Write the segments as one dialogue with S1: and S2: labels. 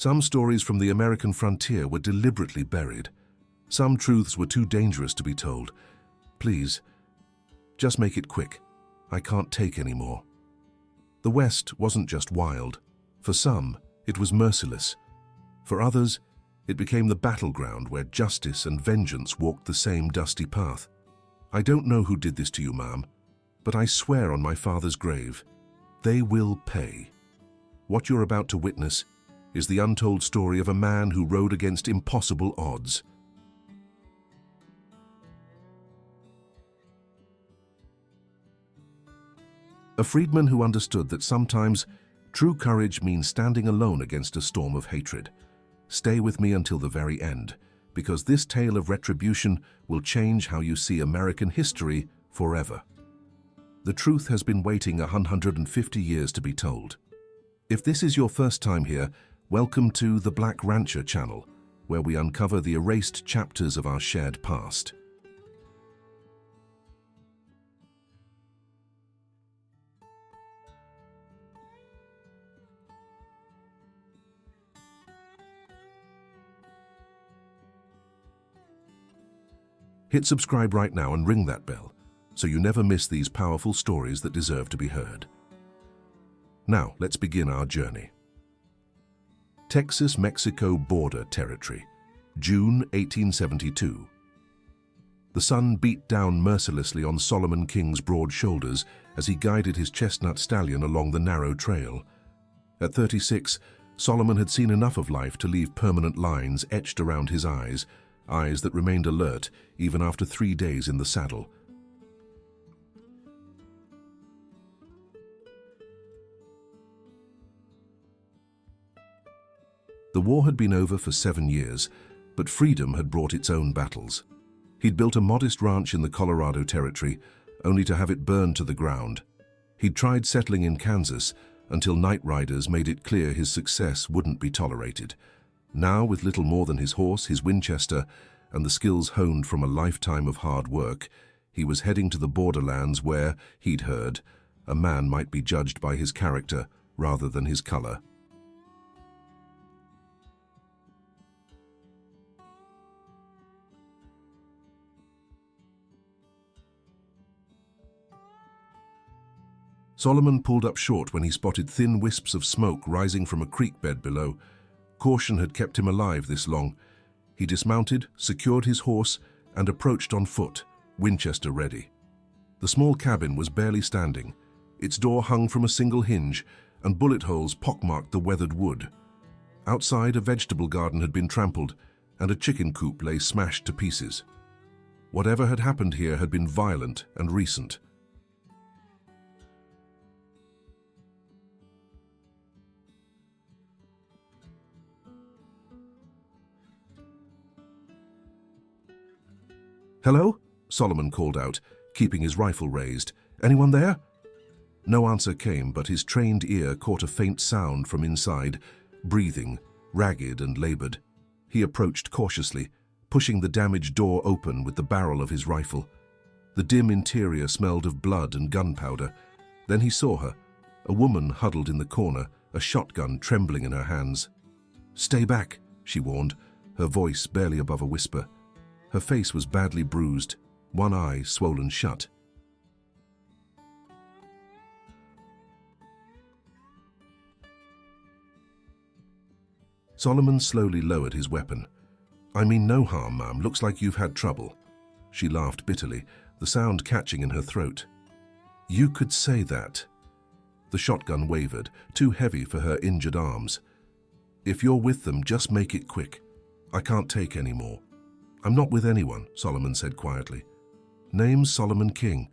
S1: Some stories from the American frontier were deliberately buried. Some truths were too dangerous to be told. Please, just make it quick. I can't take any more. The West wasn't just wild. For some, it was merciless. For others, it became the battleground where justice and vengeance walked the same dusty path. I don't know who did this to you, ma'am, but I swear on my father's grave, they will pay. What you're about to witness is the untold story of a man who rode against impossible odds. A freedman who understood that sometimes true courage means standing alone against a storm of hatred. Stay with me until the very end, because this tale of retribution will change how you see American history forever. The truth has been waiting 150 years to be told. If this is your first time here, welcome to the Black Rancher channel, where we uncover the erased chapters of our shared past. Hit subscribe right now and ring that bell, so you never miss these powerful stories that deserve to be heard. Now, let's begin our journey. Texas-Mexico border territory, June 1872. The sun beat down mercilessly on Solomon King's broad shoulders as he guided his chestnut stallion along the narrow trail. At 36, Solomon had seen enough of life to leave permanent lines etched around his eyes, eyes that remained alert even after 3 days in the saddle. The war had been over for 7 years, but freedom had brought its own battles. He'd built a modest ranch in the Colorado Territory, only to have it burned to the ground. He'd tried settling in Kansas until night riders made it clear his success wouldn't be tolerated. Now, with little more than his horse, his Winchester, and the skills honed from a lifetime of hard work, he was heading to the borderlands where, he'd heard, a man might be judged by his character rather than his color. Solomon pulled up short when he spotted thin wisps of smoke rising from a creek bed below. Caution had kept him alive this long. He dismounted, secured his horse, and approached on foot, Winchester ready. The small cabin was barely standing. Its door hung from a single hinge, and bullet holes pockmarked the weathered wood. Outside, a vegetable garden had been trampled, and a chicken coop lay smashed to pieces. Whatever had happened here had been violent and recent. "Hello?" Solomon called out, keeping his rifle raised. "Anyone there?" No answer came, but his trained ear caught a faint sound from inside, breathing, ragged and labored. He approached cautiously, pushing the damaged door open with the barrel of his rifle. The dim interior smelled of blood and gunpowder. Then he saw her, a woman huddled in the corner, a shotgun trembling in her hands. "Stay back," she warned, her voice barely above a whisper. Her face was badly bruised, one eye swollen shut. Solomon slowly lowered his weapon. "I mean no harm, ma'am. Looks like you've had trouble." She laughed bitterly, the sound catching in her throat. "You could say that." The shotgun wavered, too heavy for her injured arms. "If you're with them, just make it quick. I can't take any more." "I'm not with anyone," Solomon said quietly. "Name's Solomon King.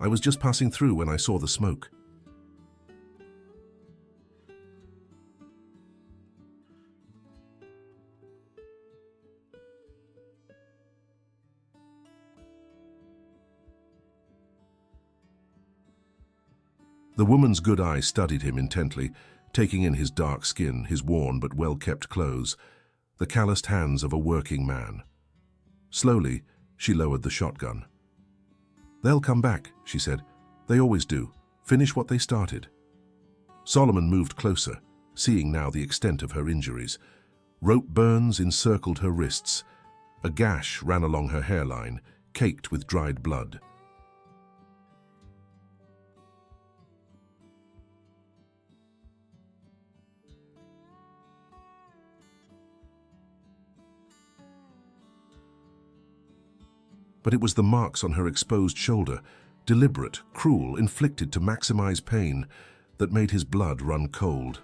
S1: I was just passing through when I saw the smoke." The woman's good eye studied him intently, taking in his dark skin, his worn but well-kept clothes, the calloused hands of a working man. Slowly, she lowered the shotgun. "They'll come back," she said. "They always do. Finish what they started." Solomon moved closer, seeing now the extent of her injuries. Rope burns encircled her wrists. A gash ran along her hairline, caked with dried blood. But it was the marks on her exposed shoulder, deliberate, cruel, inflicted to maximize pain, that made his blood run cold.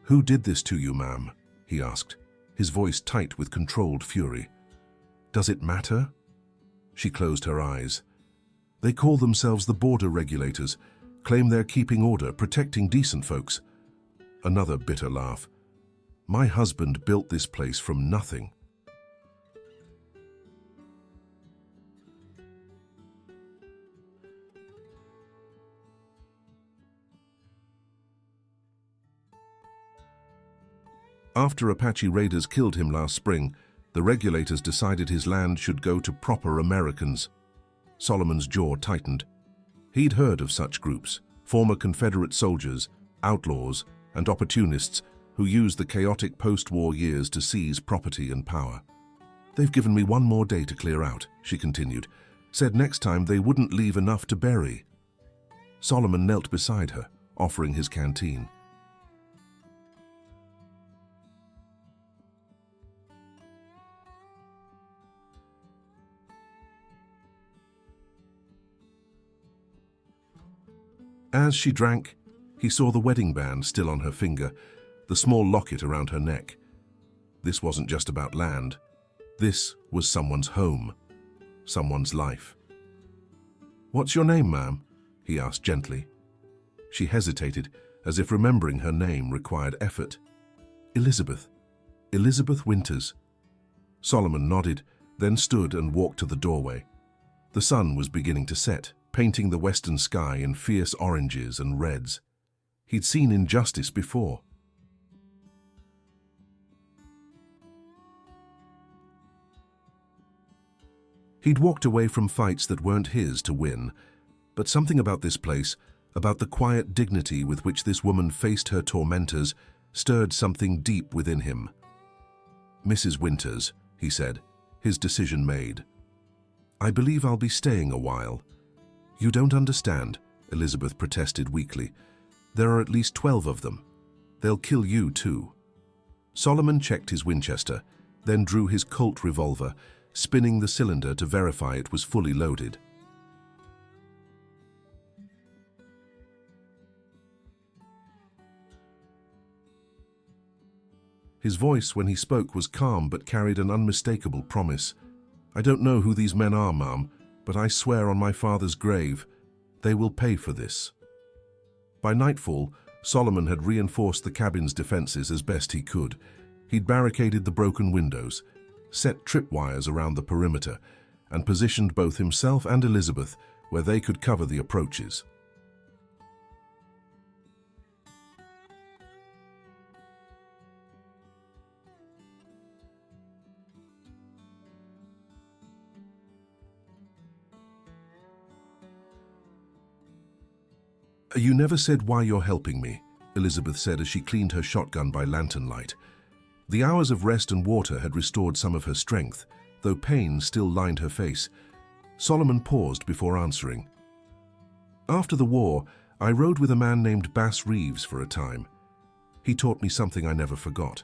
S1: "Who did this to you, ma'am?" he asked, his voice tight with controlled fury. "Does it matter?" She closed her eyes. "They call themselves the border regulators, claim they're keeping order, protecting decent folks." Another bitter laugh. "My husband built this place from nothing." After Apache raiders killed him last spring, the regulators decided his land should go to proper Americans. Solomon's jaw tightened. He'd heard of such groups, former Confederate soldiers, outlaws, and opportunists who used the chaotic post-war years to seize property and power. "They've given me one more day to clear out," she continued. "Said next time they wouldn't leave enough to bury." Solomon knelt beside her, offering his canteen. As she drank, he saw the wedding band still on her finger, the small locket around her neck. This wasn't just about land. This was someone's home, someone's life. "What's your name, ma'am?" he asked gently. She hesitated, as if remembering her name required effort. "Elizabeth. Elizabeth Winters." Solomon nodded, then stood and walked to the doorway. The sun was beginning to set, painting the western sky in fierce oranges and reds. He'd seen injustice before. He'd walked away from fights that weren't his to win, but something about this place, about the quiet dignity with which this woman faced her tormentors, stirred something deep within him. "Mrs. Winters," he said, his decision made. "I believe I'll be staying a while." "You don't understand," Elizabeth protested weakly. "There are at least 12 of them. They'll kill you too." Solomon checked his Winchester, then drew his Colt revolver, spinning the cylinder to verify it was fully loaded. His voice when he spoke was calm but carried an unmistakable promise. "I don't know who these men are, ma'am, but I swear on my father's grave, they will pay for this." By nightfall, Solomon had reinforced the cabin's defenses as best he could. He'd barricaded the broken windows, set tripwires around the perimeter, and positioned both himself and Elizabeth where they could cover the approaches. "You never said why you're helping me," Elizabeth said as she cleaned her shotgun by lantern light. The hours of rest and water had restored some of her strength, though pain still lined her face. Solomon paused before answering. "After the war, I rode with a man named Bass Reeves for a time. He taught me something I never forgot.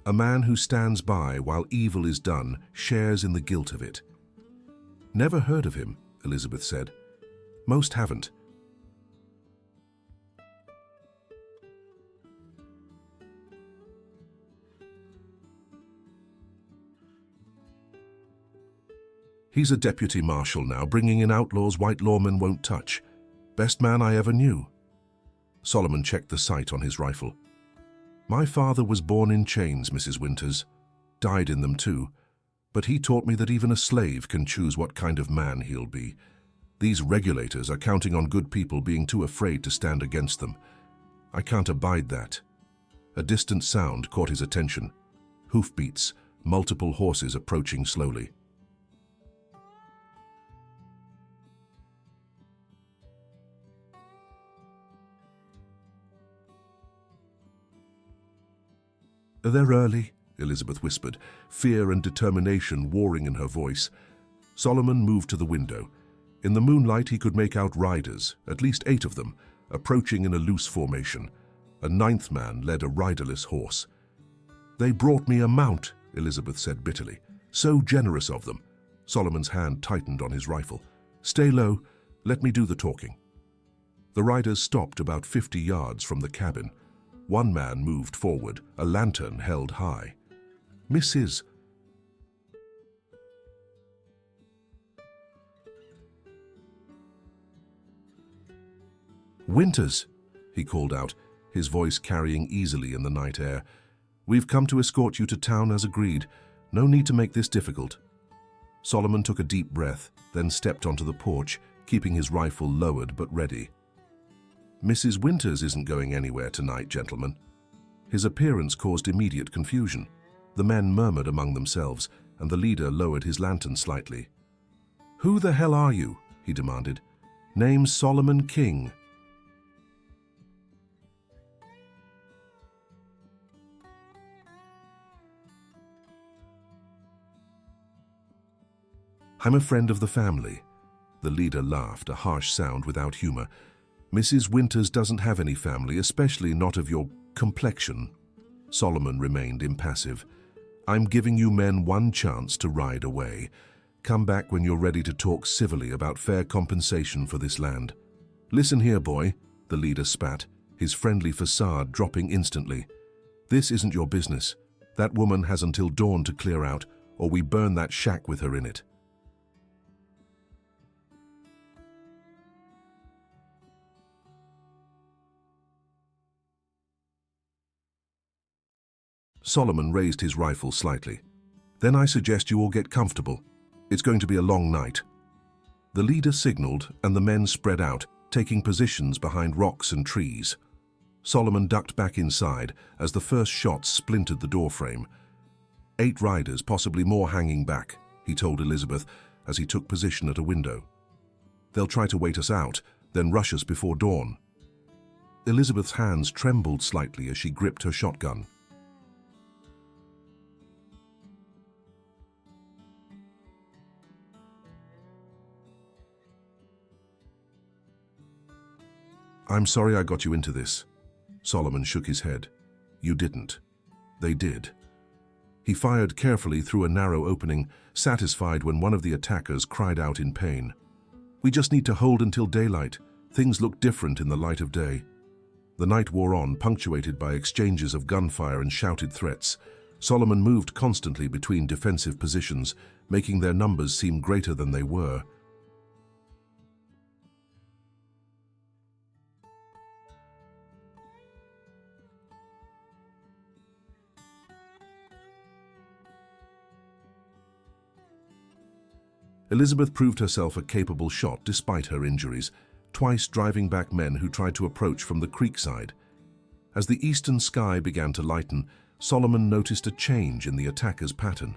S1: A man who stands by while evil is done shares in the guilt of it." "Never heard of him," Elizabeth said. "Most haven't." "He's a deputy marshal now, bringing in outlaws white lawmen won't touch. Best man I ever knew." Solomon checked the sight on his rifle. "My father was born in chains, Mrs. Winters. Died in them too. But he taught me that even a slave can choose what kind of man he'll be. These regulators are counting on good people being too afraid to stand against them. I can't abide that." A distant sound caught his attention. Hoofbeats, multiple horses approaching slowly. They're early, Elizabeth whispered, fear and determination warring in her voice. Solomon moved to the window. In the moonlight he could make out riders, at least 8 of them, approaching in a loose formation. A 9th man led a riderless horse. "They brought me a mount," Elizabeth said bitterly. "So generous of them." Solomon's hand tightened on his rifle. "Stay low. Let me do the talking." The riders stopped about 50 yards from the cabin. One man moved forward, a lantern held high. "Mrs. Winters," he called out, his voice carrying easily in the night air. "We've come to escort you to town as agreed. No need to make this difficult." Solomon took a deep breath, then stepped onto the porch, keeping his rifle lowered but ready. "Mrs. Winters isn't going anywhere tonight, gentlemen." His appearance caused immediate confusion. The men murmured among themselves, and the leader lowered his lantern slightly. "Who the hell are you?" he demanded. "Name's Solomon King." "I'm a friend of the family." The leader laughed, a harsh sound without humor. "Mrs. Winters doesn't have any family, especially not of your complexion." Solomon remained impassive. "I'm giving you men one chance to ride away. Come back when you're ready to talk civilly about fair compensation for this land." "Listen here, boy," the leader spat, his friendly facade dropping instantly. "This isn't your business. That woman has until dawn to clear out, or we burn that shack with her in it." Solomon raised his rifle slightly. "Then I suggest you all get comfortable. It's going to be a long night." The leader signaled, and the men spread out, taking positions behind rocks and trees. Solomon ducked back inside as the first shots splintered the doorframe. 8 riders, possibly more hanging back, he told Elizabeth as he took position at a window. "They'll try to wait us out, then rush us before dawn." Elizabeth's hands trembled slightly as she gripped her shotgun. "I'm sorry I got you into this." Solomon shook his head. "You didn't. They did." He fired carefully through a narrow opening, satisfied when one of the attackers cried out in pain. "We just need to hold until daylight. Things look different in the light of day." The night wore on, punctuated by exchanges of gunfire and shouted threats. Solomon moved constantly between defensive positions, making their numbers seem greater than they were. Elizabeth proved herself a capable shot despite her injuries, twice driving back men who tried to approach from the creek side. As the eastern sky began to lighten, Solomon noticed a change in the attackers' pattern.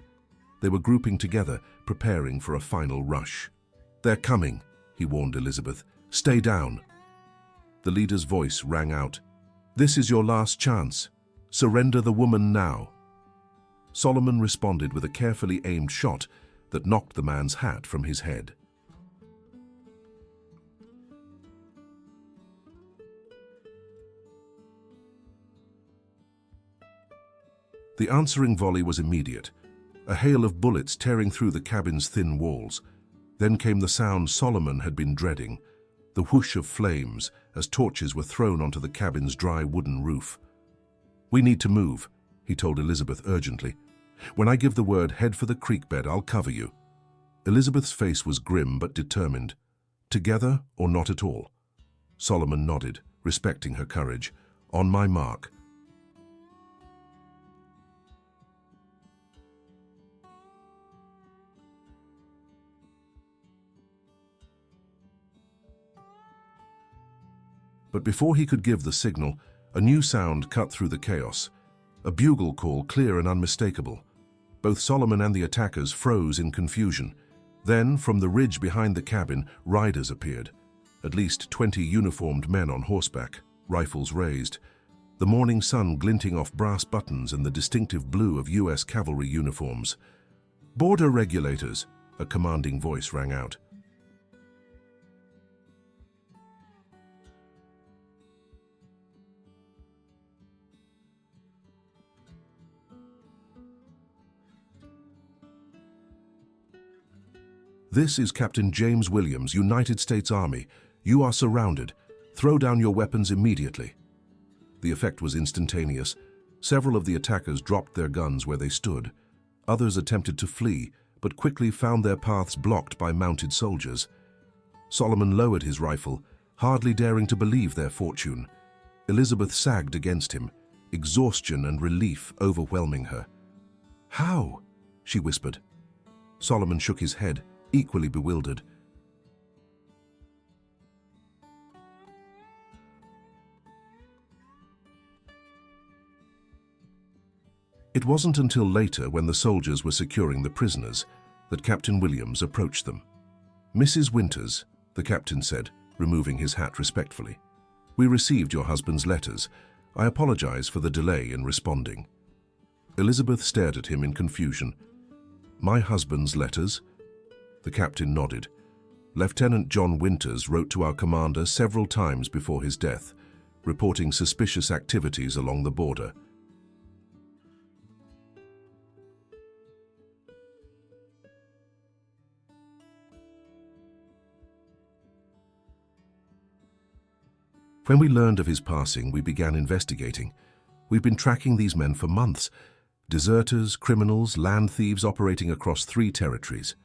S1: They were grouping together, preparing for a final rush. "They're coming," he warned Elizabeth. "Stay down." The leader's voice rang out. "This is your last chance. Surrender the woman now." Solomon responded with a carefully aimed shot that knocked the man's hat from his head. The answering volley was immediate, a hail of bullets tearing through the cabin's thin walls. Then came the sound Solomon had been dreading, the whoosh of flames as torches were thrown onto the cabin's dry wooden roof. "We need to move," he told Elizabeth urgently. "When I give the word, head for the creek bed, I'll cover you." Elizabeth's face was grim but determined. "Together or not at all?" Solomon nodded, respecting her courage. "On my mark." But before he could give the signal, a new sound cut through the chaos. A bugle call, clear and unmistakable. Both Solomon and the attackers froze in confusion. Then, from the ridge behind the cabin, riders appeared. At least 20 uniformed men on horseback, rifles raised. the morning sun glinting off brass buttons and the distinctive blue of US cavalry uniforms. "Border regulators," a commanding voice rang out. "This is Captain James Williams, United States Army. You are surrounded. Throw down your weapons immediately." The effect was instantaneous. Several of the attackers dropped their guns where they stood. Others attempted to flee, but quickly found their paths blocked by mounted soldiers. Solomon lowered his rifle, hardly daring to believe their fortune. Elizabeth sagged against him, exhaustion and relief overwhelming her. "How?" she whispered. Solomon shook his head, equally bewildered. It wasn't until later, when the soldiers were securing the prisoners, that Captain Williams approached them. "Mrs. Winters," the captain said, removing his hat respectfully, "we received your husband's letters. I apologize for the delay in responding." Elizabeth stared at him in confusion. "My husband's letters?" The captain nodded. "Lieutenant John Winters wrote to our commander several times before his death, reporting suspicious activities along the border. When we learned of his passing, we began investigating. We've been tracking these men for months. Deserters, criminals, land thieves operating across 3 territories.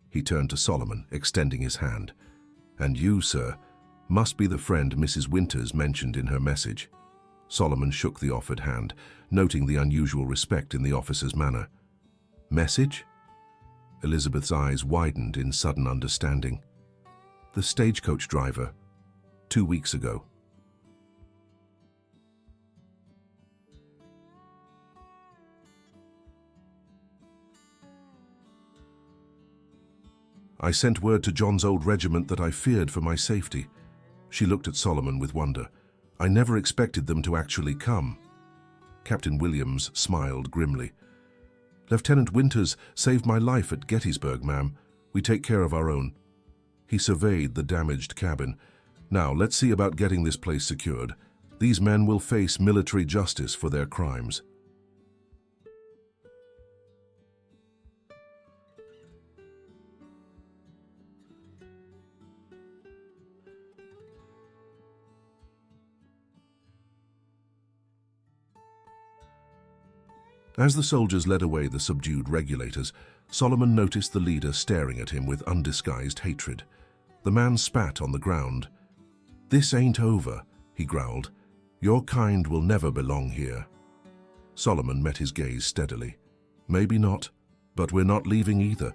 S1: He turned to Solomon, extending his hand. "And you, sir, must be the friend Mrs. Winters mentioned in her message." Solomon shook the offered hand, noting the unusual respect in the officer's manner. "Message?" Elizabeth's eyes widened in sudden understanding. "The stagecoach driver, 2 weeks ago." "I sent word to John's old regiment that I feared for my safety." She looked at Solomon with wonder. "I never expected them to actually come." Captain Williams smiled grimly. "Lieutenant Winters saved my life at Gettysburg, ma'am. We take care of our own." He surveyed the damaged cabin. "Now, let's see about getting this place secured. These men will face military justice for their crimes." As the soldiers led away the subdued regulators, Solomon noticed the leader staring at him with undisguised hatred. The man spat on the ground. "This ain't over," he growled. "Your kind will never belong here." Solomon met his gaze steadily. "Maybe not, but we're not leaving either.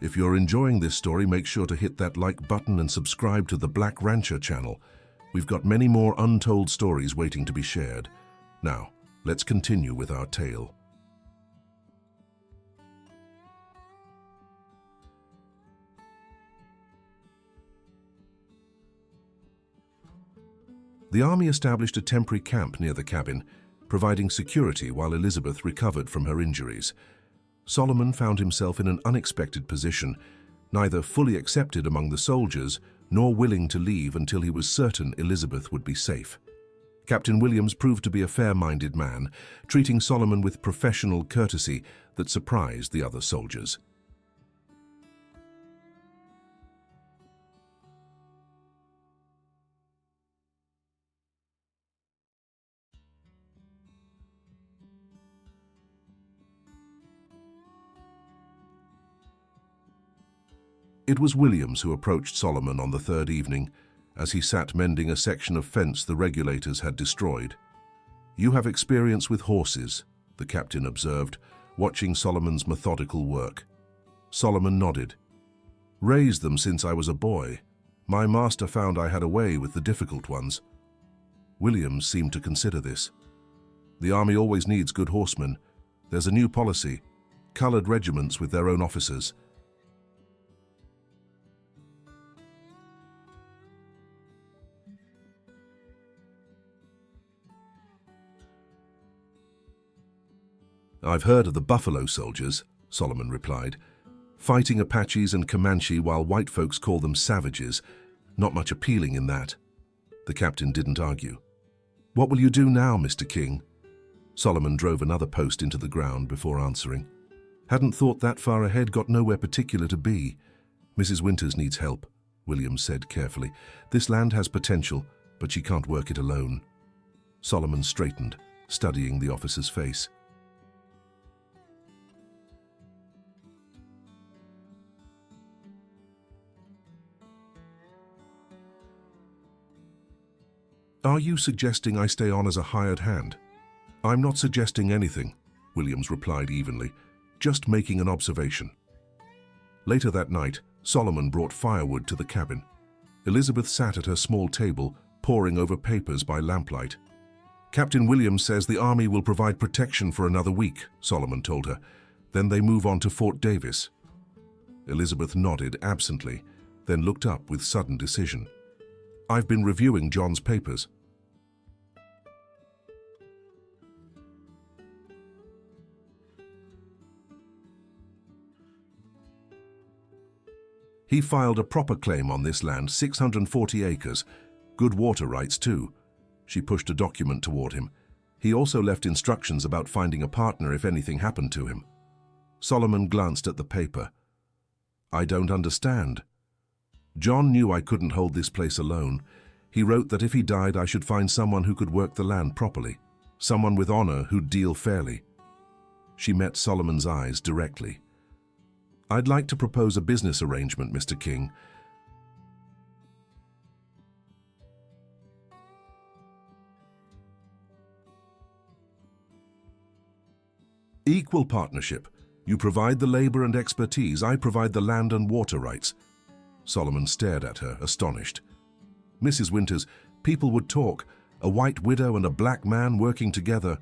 S1: If you're enjoying this story, make sure to hit that like button and subscribe to the Black Rancher channel. We've got many more untold stories waiting to be shared. Now, let's continue with our tale. The army established a temporary camp near the cabin, providing security while Elizabeth recovered from her injuries. Solomon found himself in an unexpected position, neither fully accepted among the soldiers nor willing to leave until he was certain Elizabeth would be safe. Captain Williams proved to be a fair-minded man, treating Solomon with professional courtesy that surprised the other soldiers. It was Williams who approached Solomon on the 3rd evening, as he sat mending a section of fence the regulators had destroyed. "You have experience with horses," the captain observed, watching Solomon's methodical work. Solomon nodded. "Raised them since I was a boy. My master found I had a way with the difficult ones." Williams seemed to consider this. "The army always needs good horsemen. There's a new policy: colored regiments with their own officers." I've heard of the Buffalo Soldiers, Solomon replied. Fighting Apaches and Comanche while white folks call them savages. Not much appealing in that. The captain didn't argue. What will you do now, Mr. King? Solomon drove another post into the ground before answering. Hadn't thought that far ahead, got nowhere particular to be. Mrs. Winters needs help, Williams said carefully. This land has potential, but she can't work it alone. Solomon straightened, studying the officer's face. Are you suggesting I stay on as a hired hand? I'm not suggesting anything, Williams replied evenly, just making an observation. Later that night, Solomon brought firewood to the cabin. Elizabeth sat at her small table, poring over papers by lamplight. Captain Williams says the army will provide protection for another week, Solomon told her. Then they move on to Fort Davis. Elizabeth nodded absently, then looked up with sudden decision. I've been reviewing John's papers. He filed a proper claim on this land, 640 acres. Good water rights, too. She pushed a document toward him. He also left instructions about finding a partner if anything happened to him. Solomon glanced at the paper. I don't understand. John knew I couldn't hold this place alone. He wrote that if he died, I should find someone who could work the land properly, someone with honor who'd deal fairly. She met Solomon's eyes directly. I'd like to propose a business arrangement, Mr. King. Equal partnership. You provide the labor and expertise, I provide the land and water rights. Solomon stared at her, astonished. Mrs. Winters, people would talk. A white widow and a black man working together.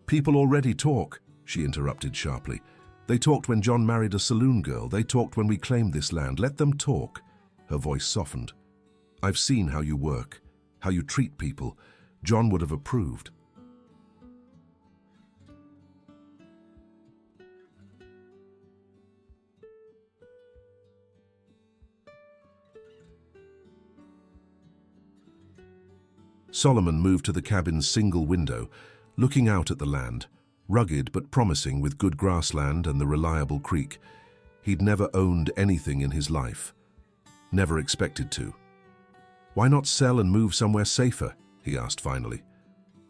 S1: People already talk, she interrupted sharply. They talked when John married a saloon girl. They talked when we claimed this land. Let them talk. Her voice softened. I've seen how you work, how you treat people. John would have approved. Solomon moved to the cabin's single window, looking out at the land, rugged but promising with good grassland and the reliable creek. He'd never owned anything in his life. Never expected to. Why not sell and move somewhere safer? He asked finally.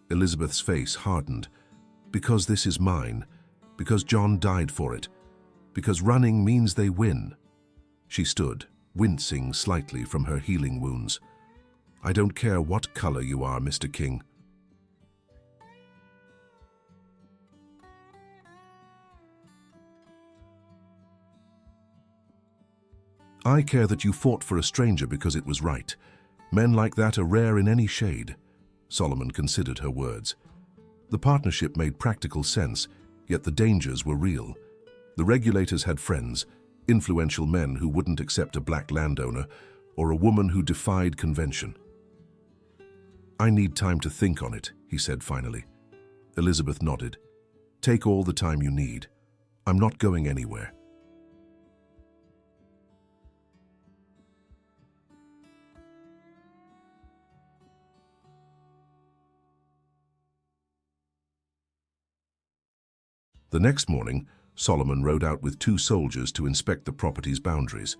S1: Elizabeth's face hardened. Because this is mine. Because John died for it. Because running means they win. She stood, wincing slightly from her healing wounds. I don't care what color you are, Mr. King. I care that you fought for a stranger because it was right. Men like that are rare in any shade. Solomon considered her words. The partnership made practical sense, yet the dangers were real. The regulators had friends, influential men who wouldn't accept a black landowner, or a woman who defied convention. I need time to think on it, he said finally. Elizabeth nodded. Take all the time you need. I'm not going anywhere. The next morning, Solomon rode out with 2 soldiers to inspect the property's boundaries.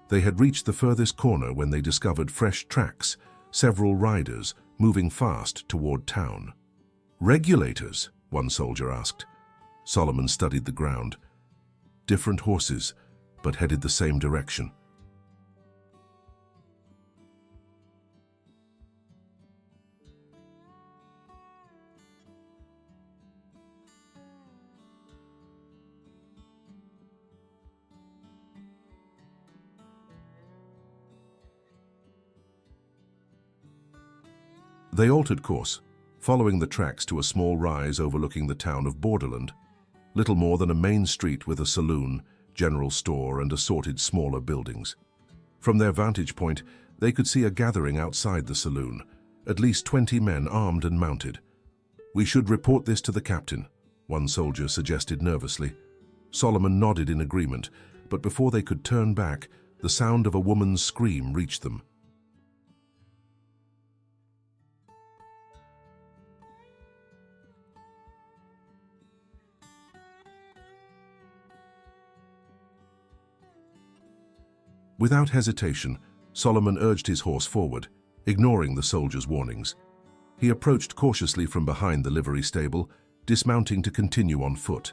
S1: They had reached the furthest corner when they discovered fresh tracks, several riders moving fast toward town. Regulators? One soldier asked. Solomon studied the ground. Different horses, but headed the same direction. They altered course, following the tracks to a small rise overlooking the town of Borderland, little more than a main street with a saloon, general store, and assorted smaller buildings. From their vantage point, they could see a gathering outside the saloon, at least 20 men armed and mounted. We should report this to the captain, one soldier suggested nervously. Solomon nodded in agreement, but before they could turn back, the sound of a woman's scream reached them. Without hesitation, Solomon urged his horse forward, ignoring the soldier's warnings. He approached cautiously from behind the livery stable, dismounting to continue on foot.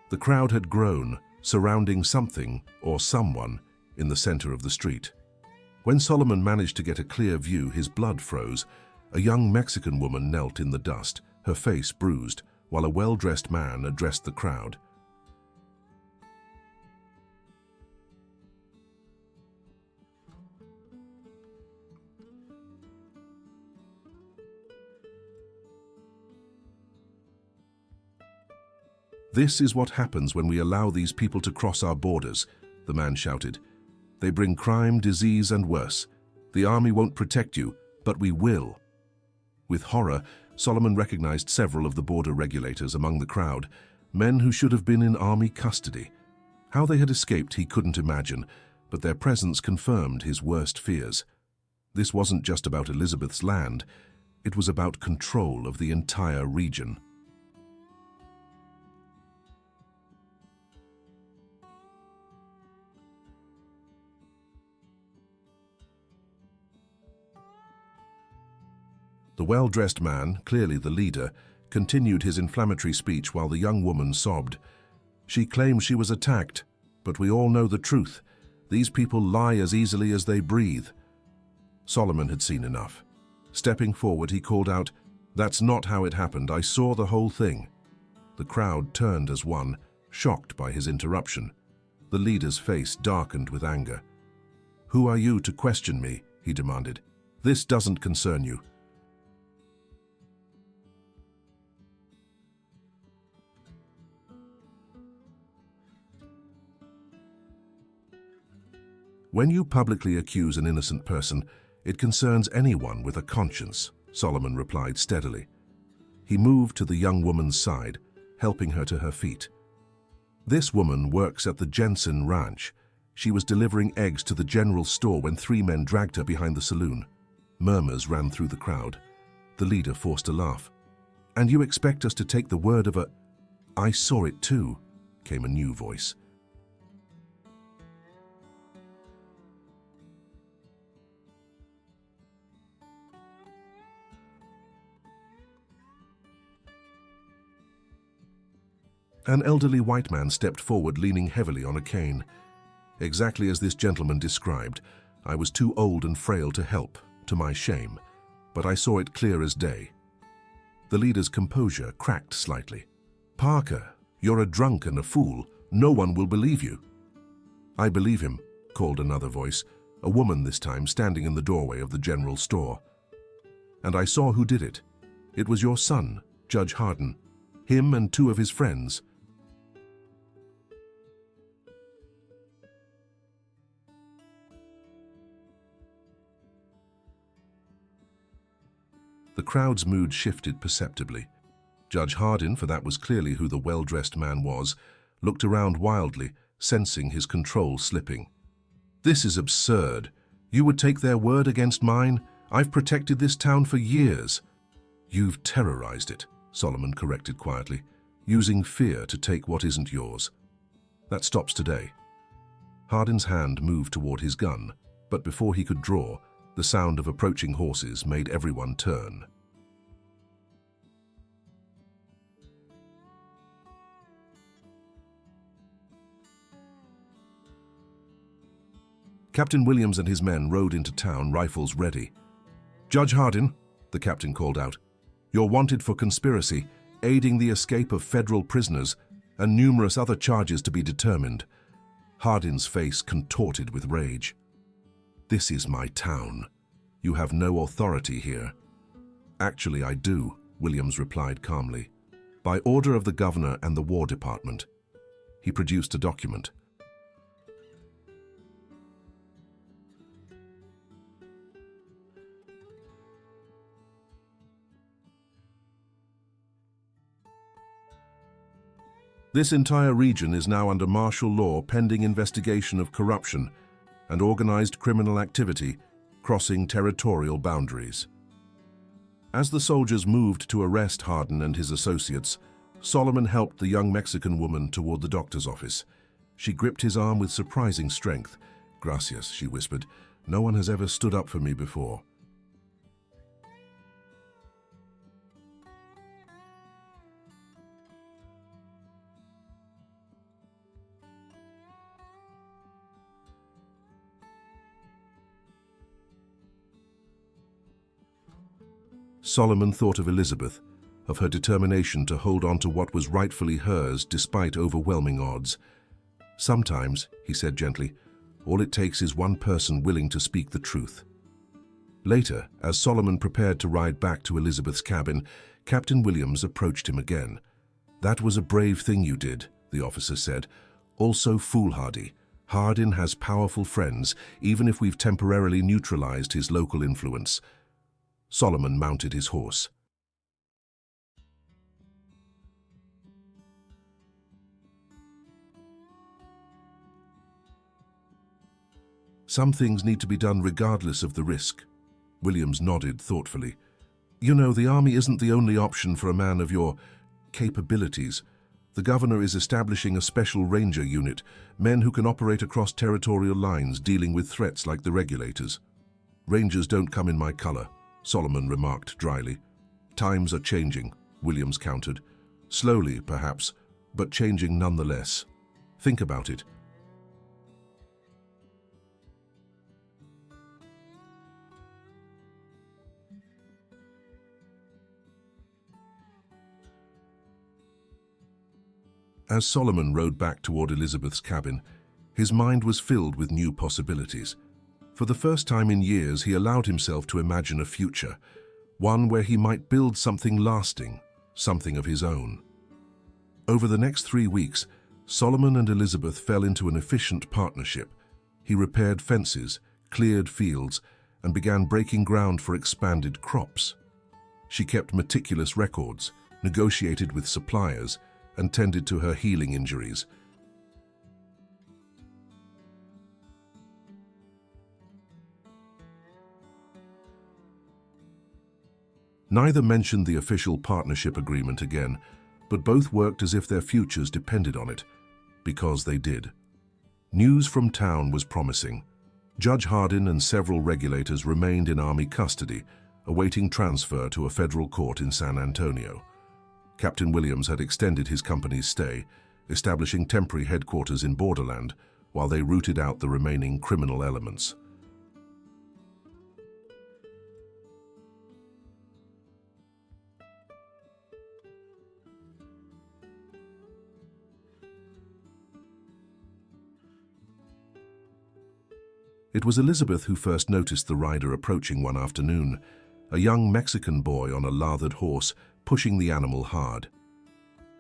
S1: The crowd had grown, surrounding something or someone in the center of the street. When Solomon managed to get a clear view, his blood froze. A young Mexican woman knelt in the dust, her face bruised, while a well-dressed man addressed the crowd. "This is what happens when we allow these people to cross our borders," the man shouted. "They bring crime, disease, and worse. The army won't protect you, but we will." With horror, Solomon recognized several of the border regulators among the crowd, men who should have been in army custody. How they had escaped he couldn't imagine, but their presence confirmed his worst fears. This wasn't just about Elizabeth's land, it was about control of the entire region. The well-dressed man, clearly the leader, continued his inflammatory speech while the young woman sobbed. "She claims she was attacked, but we all know the truth. These people lie as easily as they breathe." Solomon had seen enough. Stepping forward, he called out, "That's not how it happened. I saw the whole thing." The crowd turned as one, shocked by his interruption. The leader's face darkened with anger. "Who are you to question me?" he demanded. "This doesn't concern you." "When you publicly accuse an innocent person, it concerns anyone with a conscience," Solomon replied steadily. He moved to the young woman's side, helping her to her feet. "This woman works at the Jensen Ranch. She was delivering eggs to the general store when 3 men dragged her behind the saloon." Murmurs ran through the crowd. The leader forced a laugh. "And you expect us to take the word of a—" "I saw it too," came a new voice. An elderly white man stepped forward, leaning heavily on a cane. "Exactly as this gentleman described. I was too old and frail to help, to my shame, but I saw it clear as day." The leader's composure cracked slightly. "Parker, you're a drunk and a fool. No one will believe you." "I believe him," called another voice, a woman this time standing in the doorway of the general store. "And I saw who did it. It was your son, Judge Hardin. Him and 2 of his friends." The crowd's mood shifted perceptibly. Judge Hardin, for that was clearly who the well-dressed man was, looked around wildly, sensing his control slipping. "This is absurd. You would take their word against mine? I've protected this town for years." "You've terrorized it," Solomon corrected quietly, "using fear to take what isn't yours. That stops today." Hardin's hand moved toward his gun, but before he could draw, the sound of approaching horses made everyone turn. Captain Williams and his men rode into town, rifles ready. "Judge Hardin," the captain called out, "you're wanted for conspiracy, aiding the escape of federal prisoners, and numerous other charges to be determined." Hardin's face contorted with rage. "This is my town. You have no authority here." "Actually, I do," Williams replied calmly. "By order of the governor and the War Department." He produced a document. This entire region is now under martial law pending investigation of corruption and organized criminal activity crossing territorial boundaries. As the soldiers moved to arrest Hardin and his associates, Solomon helped the young Mexican woman toward the doctor's office. She gripped his arm with surprising strength. "Gracias," she whispered. "No one has ever stood up for me before." Solomon thought of Elizabeth, of her determination to hold on to what was rightfully hers despite overwhelming odds. "Sometimes," he said gently, "all it takes is one person willing to speak the truth." Later, as Solomon prepared to ride back to Elizabeth's cabin, Captain Williams approached him again. "That was a brave thing you did," the officer said. "Also foolhardy. Hardin has powerful friends, even if we've temporarily neutralized his local influence." Solomon mounted his horse. "Some things need to be done regardless of the risk." Williams nodded thoughtfully. "You know, the army isn't the only option for a man of your capabilities. The governor is establishing a special ranger unit, men who can operate across territorial lines dealing with threats like the regulators." "Rangers don't come in my color," Solomon remarked dryly. "Times are changing," Williams countered. "Slowly, perhaps, but changing nonetheless. Think about it. As Solomon rode back toward Elizabeth's cabin, his mind was filled with new possibilities. For the first time in years, he allowed himself to imagine a future, one where he might build something lasting, something of his own. Over the next 3 weeks, Solomon and Elizabeth fell into an efficient partnership. He repaired fences, cleared fields, and began breaking ground for expanded crops. She kept meticulous records, negotiated with suppliers, and tended to her healing injuries. Neither mentioned the official partnership agreement again, but both worked as if their futures depended on it, because they did. News from town was promising. Judge Hardin and several regulators remained in Army custody, awaiting transfer to a federal court in San Antonio. Captain Williams had extended his company's stay, establishing temporary headquarters in Borderland while they rooted out the remaining criminal elements. It was Elizabeth who first noticed the rider approaching one afternoon, a young Mexican boy on a lathered horse, pushing the animal hard.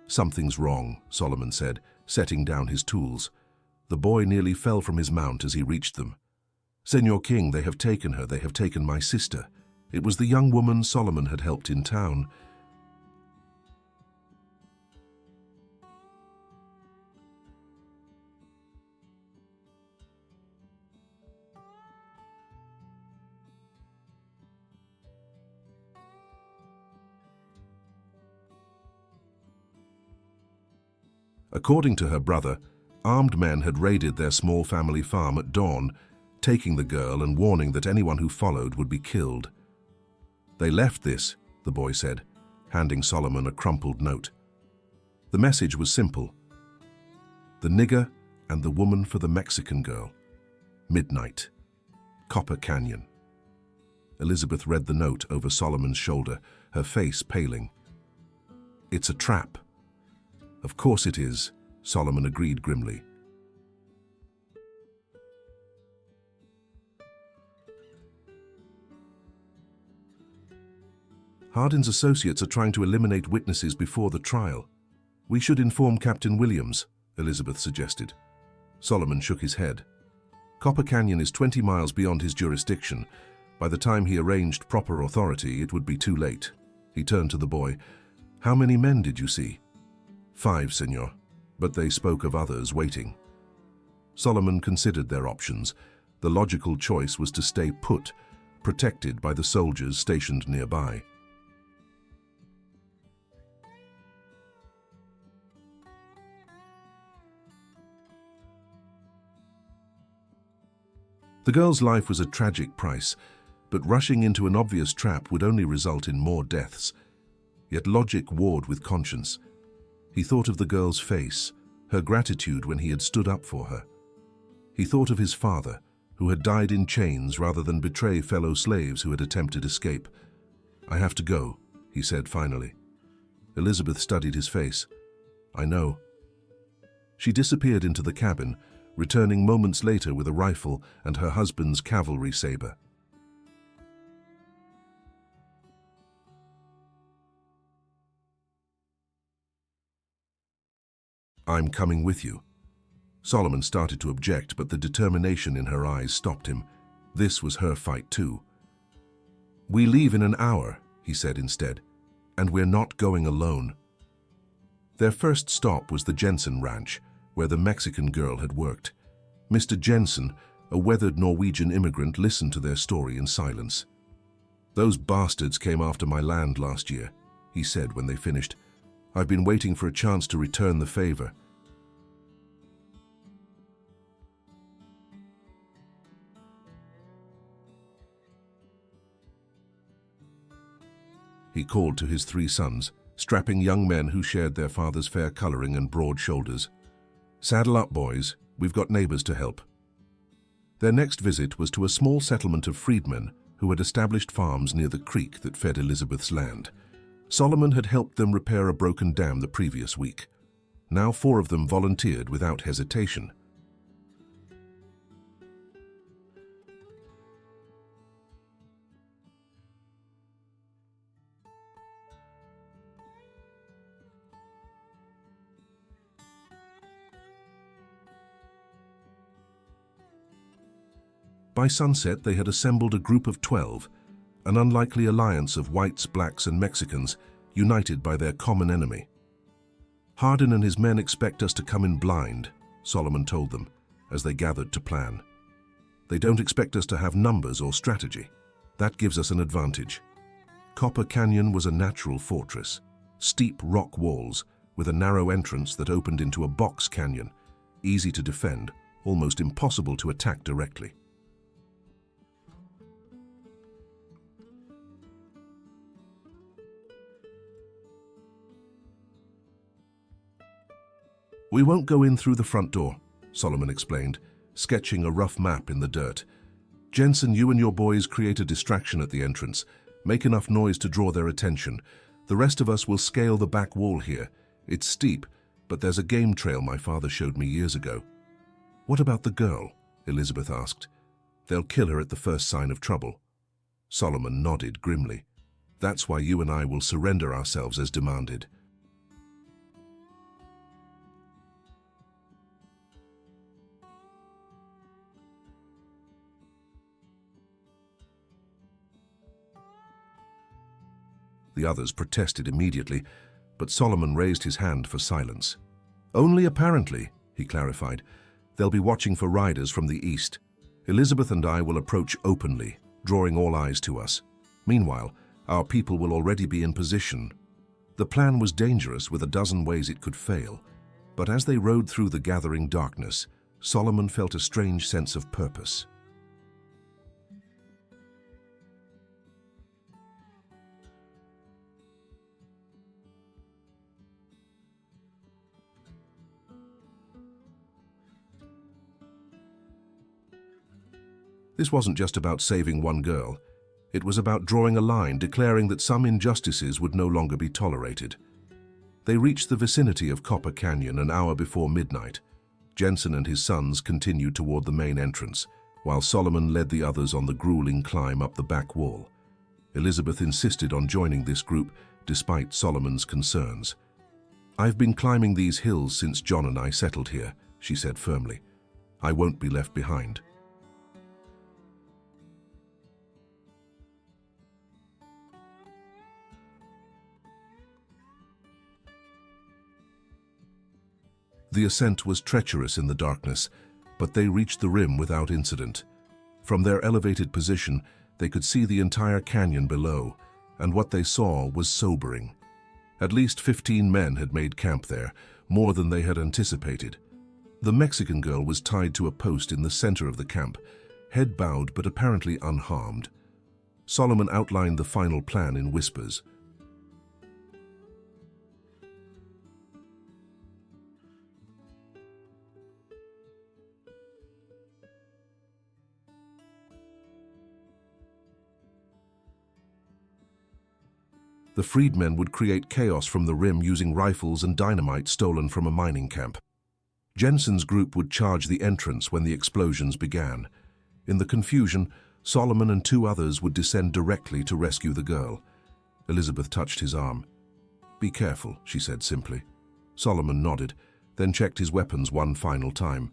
S1: "Something's wrong," Solomon said, setting down his tools. The boy nearly fell from his mount as he reached them. "Senor King, they have taken her. They have taken my sister." It was the young woman Solomon had helped in town. According to her brother, armed men had raided their small family farm at dawn, taking the girl and warning that anyone who followed would be killed. "They left this," the boy said, handing Solomon a crumpled note. The message was simple. "The nigger and the woman for the Mexican girl. Midnight. Copper Canyon." Elizabeth read the note over Solomon's shoulder, her face paling. "It's a trap." "Of course it is," Solomon agreed grimly. "Hardin's associates are trying to eliminate witnesses before the trial. We should inform Captain Williams," Elizabeth suggested. Solomon shook his head. "Copper Canyon is 20 miles beyond his jurisdiction. By the time he arranged proper authority, it would be too late." He turned to the boy. "How many men did you see?" "5, senor." but they spoke of others waiting. Solomon considered their options. The logical choice was to stay put, protected by the soldiers stationed nearby. The girl's life was a tragic price, but rushing into an obvious trap would only result in more deaths. Yet logic warred with conscience. He thought of the girl's face, her gratitude when he had stood up for her. He thought of his father, who had died in chains rather than betray fellow slaves who had attempted escape. "I have to go," he said finally. Elizabeth studied his face. "I know." She disappeared into the cabin, returning moments later with a rifle and her husband's cavalry saber. "I'm coming with you." Solomon started to object, but the determination in her eyes stopped him. This was her fight too. "We leave in an hour," he said instead, "and we're not going alone." Their first stop was the Jensen Ranch, where the Mexican girl had worked. Mr. Jensen, a weathered Norwegian immigrant, listened to their story in silence. "Those bastards came after my land last year," he said when they finished. "I've been waiting for a chance to return the favor." He called to his 3 sons, strapping young men who shared their father's fair coloring and broad shoulders. "Saddle up, boys. We've got neighbors to help." Their next visit was to a small settlement of freedmen who had established farms near the creek that fed Elizabeth's land. Solomon had helped them repair a broken dam the previous week. Now 4 of them volunteered without hesitation. By sunset, they had assembled a group of 12, an unlikely alliance of whites, blacks, and Mexicans, united by their common enemy. "Hardin and his men expect us to come in blind," Solomon told them, as they gathered to plan. "They don't expect us to have numbers or strategy. That gives us an advantage." Copper Canyon was a natural fortress, steep rock walls with a narrow entrance that opened into a box canyon, easy to defend, almost impossible to attack directly. "We won't go in through the front door," Solomon explained, sketching a rough map in the dirt. "Jensen, you and your boys create a distraction at the entrance. Make enough noise to draw their attention. The rest of us will scale the back wall here. It's steep, but there's a game trail my father showed me years ago." "What about the girl?" Elizabeth asked. "They'll kill her at the first sign of trouble." Solomon nodded grimly. "That's why you and I will surrender ourselves as demanded." The others protested immediately, but Solomon raised his hand for silence. "Only apparently," he clarified. "They'll be watching for riders from the east. Elizabeth and I will approach openly, drawing all eyes to us. Meanwhile, our people will already be in position." The plan was dangerous, with a dozen ways it could fail, but as they rode through the gathering darkness, Solomon felt a strange sense of purpose. This wasn't just about saving one girl. It was about drawing a line, declaring that some injustices would no longer be tolerated. They reached the vicinity of Copper Canyon an hour before midnight. Jensen and his sons continued toward the main entrance, while Solomon led the others on the grueling climb up the back wall. Elizabeth insisted on joining this group, despite Solomon's concerns. "I've been climbing these hills since John and I settled here," she said firmly. "I won't be left behind." The ascent was treacherous in the darkness, but they reached the rim without incident. From their elevated position, they could see the entire canyon below, and what they saw was sobering. At least 15 men had made camp there, more than they had anticipated. The Mexican girl was tied to a post in the center of the camp, head bowed but apparently unharmed. Solomon outlined the final plan in whispers. The freedmen would create chaos from the rim using rifles and dynamite stolen from a mining camp. Jensen's group would charge the entrance when the explosions began. In the confusion, Solomon and 2 others would descend directly to rescue the girl. Elizabeth touched his arm. "Be careful," she said simply. Solomon nodded, then checked his weapons one final time.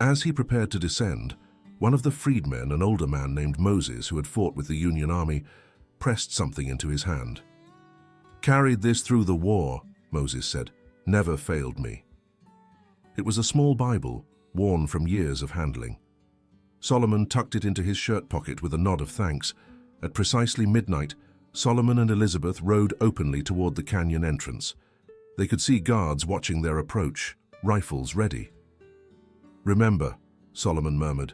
S1: As he prepared to descend, one of the freedmen, an older man named Moses, who had fought with the Union Army, pressed something into his hand. "Carried this through the war," Moses said. "Never failed me." It was a small Bible, worn from years of handling. Solomon tucked it into his shirt pocket with a nod of thanks. At precisely midnight, Solomon and Elizabeth rode openly toward the canyon entrance. They could see guards watching their approach, rifles ready. "Remember," Solomon murmured.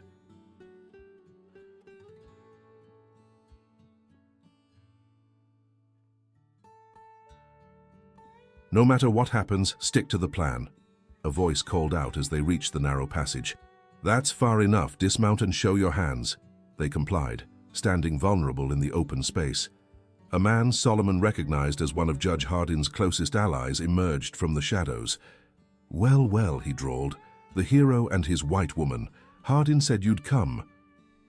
S1: "No matter what happens, stick to the plan," a voice called out as they reached the narrow passage. "That's far enough. Dismount and show your hands." They complied, standing vulnerable in the open space. A man Solomon recognized as one of Judge Hardin's closest allies emerged from the shadows. "Well, well," he drawled. "The hero and his white woman. Hardin said you'd come."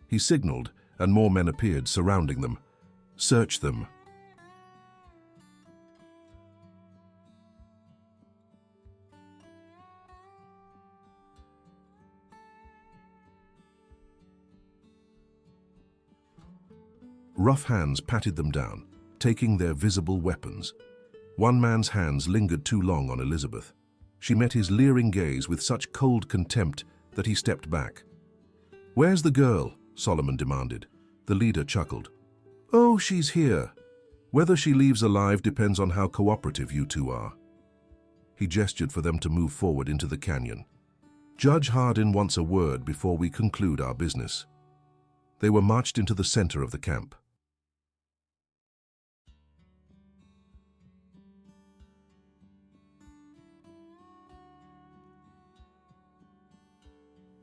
S1: He signaled, and more men appeared, surrounding them. "Search them." Rough hands patted them down, taking their visible weapons. One man's hands lingered too long on Elizabeth. She met his leering gaze with such cold contempt that he stepped back. "Where's the girl?" Solomon demanded. The leader chuckled. "Oh, she's here. Whether she leaves alive depends on how cooperative you two are." He gestured for them to move forward into the canyon. "Judge Hardin wants a word before we conclude our business." They were marched into the center of the camp.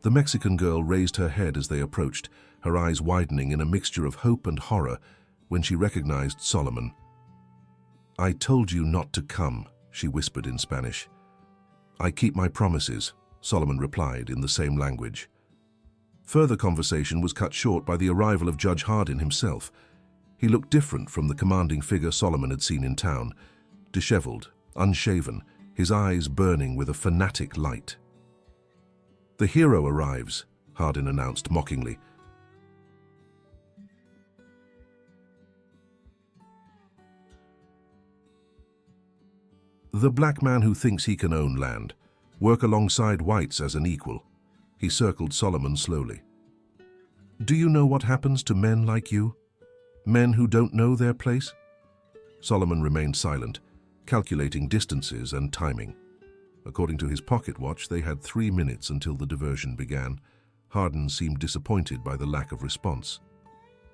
S1: The Mexican girl raised her head as they approached, her eyes widening in a mixture of hope and horror when she recognized Solomon. "I told you not to come," she whispered in Spanish. "I keep my promises," Solomon replied in the same language. Further conversation was cut short by the arrival of Judge Hardin himself. He looked different from the commanding figure Solomon had seen in town, disheveled, unshaven, his eyes burning with a fanatic light. "The hero arrives," Hardin announced mockingly. "The black man who thinks he can own land, work alongside whites as an equal." He circled Solomon slowly. "Do you know what happens to men like you? Men who don't know their place?" Solomon remained silent, calculating distances and timing. According to his pocket watch, they had 3 minutes until the diversion began. Hardin seemed disappointed by the lack of response.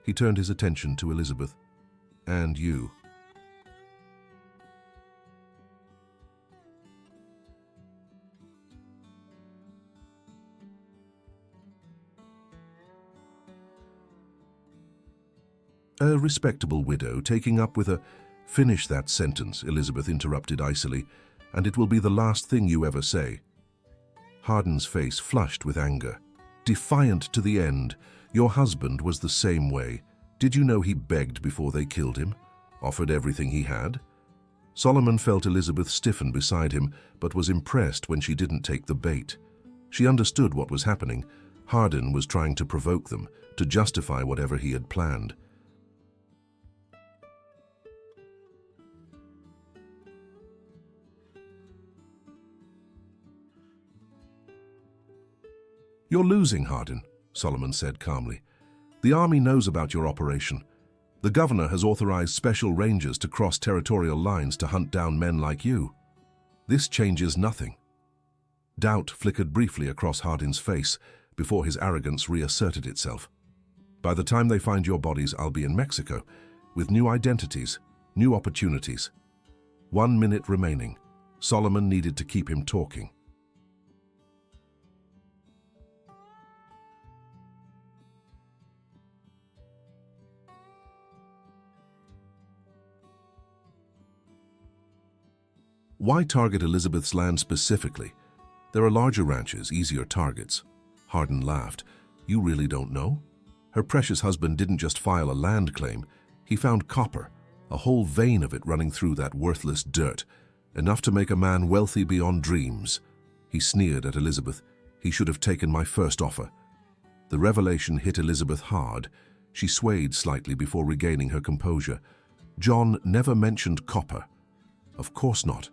S1: He turned his attention to Elizabeth. "And you." "A respectable widow taking up with a—" "Finish that sentence," Elizabeth interrupted icily, "and it will be the last thing you ever say." Hardin's face flushed with anger. "Defiant to the end. Your husband was the same way. Did you know he begged before they killed him? Offered everything he had?" Solomon felt Elizabeth stiffen beside him, but was impressed when she didn't take the bait. She understood what was happening. Hardin was trying to provoke them, to justify whatever he had planned. "You're losing, Hardin," Solomon said calmly. "The army knows about your operation. The governor has authorized special rangers to cross territorial lines to hunt down men like you. This changes nothing." Doubt flickered briefly across Hardin's face before his arrogance reasserted itself. "By the time they find your bodies, I'll be in Mexico, with new identities, new opportunities." 1 minute remaining. Solomon needed to keep him talking. "Why target Elizabeth's land specifically? There are larger ranches, easier targets." Hardin laughed. "You really don't know? Her precious husband didn't just file a land claim. He found copper, a whole vein of it running through that worthless dirt, enough to make a man wealthy beyond dreams." He sneered at Elizabeth. "He should have taken my first offer." The revelation hit Elizabeth hard. She swayed slightly before regaining her composure. John never mentioned copper. Of course not.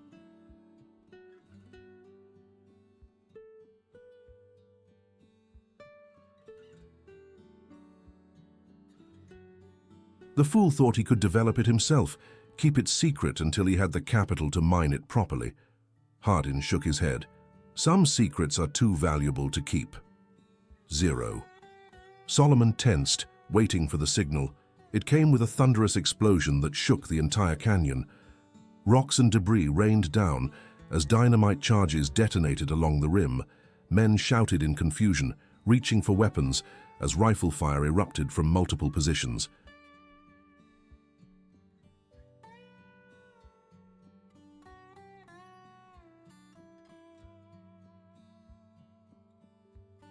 S1: The fool thought he could develop it himself, keep it secret until he had the capital to mine it properly. Hardin shook his head. "Some secrets are too valuable to keep." 0. Solomon tensed, waiting for the signal. It came with a thunderous explosion that shook the entire canyon. Rocks and debris rained down as dynamite charges detonated along the rim. Men shouted in confusion, reaching for weapons as rifle fire erupted from multiple positions.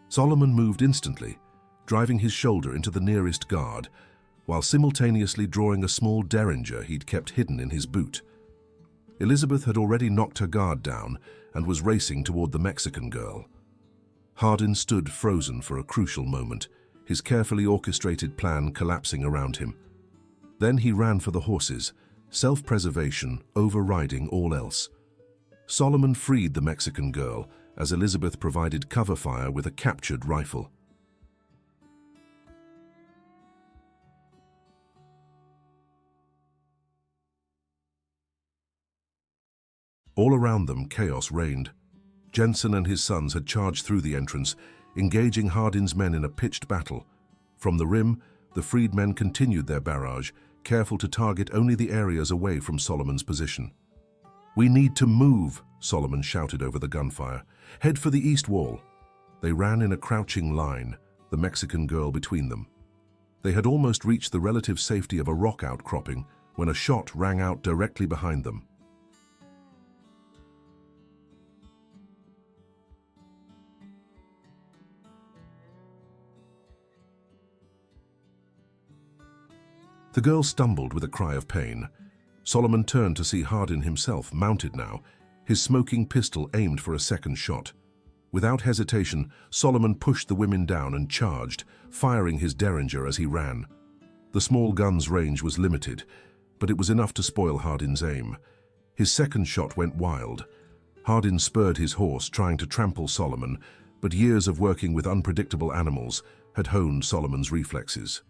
S1: Solomon moved instantly, driving his shoulder into the nearest guard, while simultaneously drawing a small derringer he'd kept hidden in his boot. Elizabeth had already knocked her guard down and was racing toward the Mexican girl. Hardin stood frozen for a crucial moment, his carefully orchestrated plan collapsing around him. Then he ran for the horses, self-preservation overriding all else. Solomon freed the Mexican girl as Elizabeth provided cover fire with a captured rifle. All around them, chaos reigned. Jensen and his sons had charged through the entrance, engaging Hardin's men in a pitched battle. From the rim, the freedmen continued their barrage, careful to target only the areas away from Solomon's position. "We need to move," Solomon shouted over the gunfire. "Head for the east wall." They ran in a crouching line, the Mexican girl between them. They had almost reached the relative safety of a rock outcropping when a shot rang out directly behind them. The girl stumbled with a cry of pain. Solomon turned to see Hardin himself, mounted now, his smoking pistol aimed for a second shot. Without hesitation, Solomon pushed the women down and charged, firing his derringer as he ran. The small gun's range was limited, but it was enough to spoil Hardin's aim. His second shot went wild. Hardin spurred his horse, trying to trample Solomon, but years of working with unpredictable animals had honed Solomon's reflexes.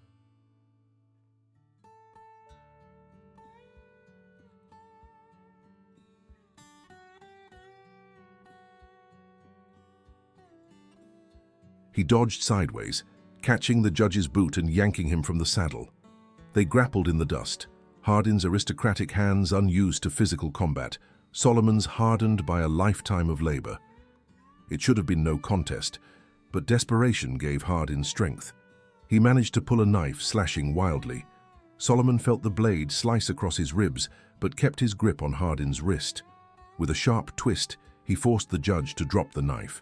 S1: He dodged sideways, catching the judge's boot and yanking him from the saddle. They grappled in the dust, Hardin's aristocratic hands unused to physical combat, Solomon's hardened by a lifetime of labor. It should have been no contest, but desperation gave Hardin strength. He managed to pull a knife, slashing wildly. Solomon felt the blade slice across his ribs, but kept his grip on Hardin's wrist. With a sharp twist, he forced the judge to drop the knife.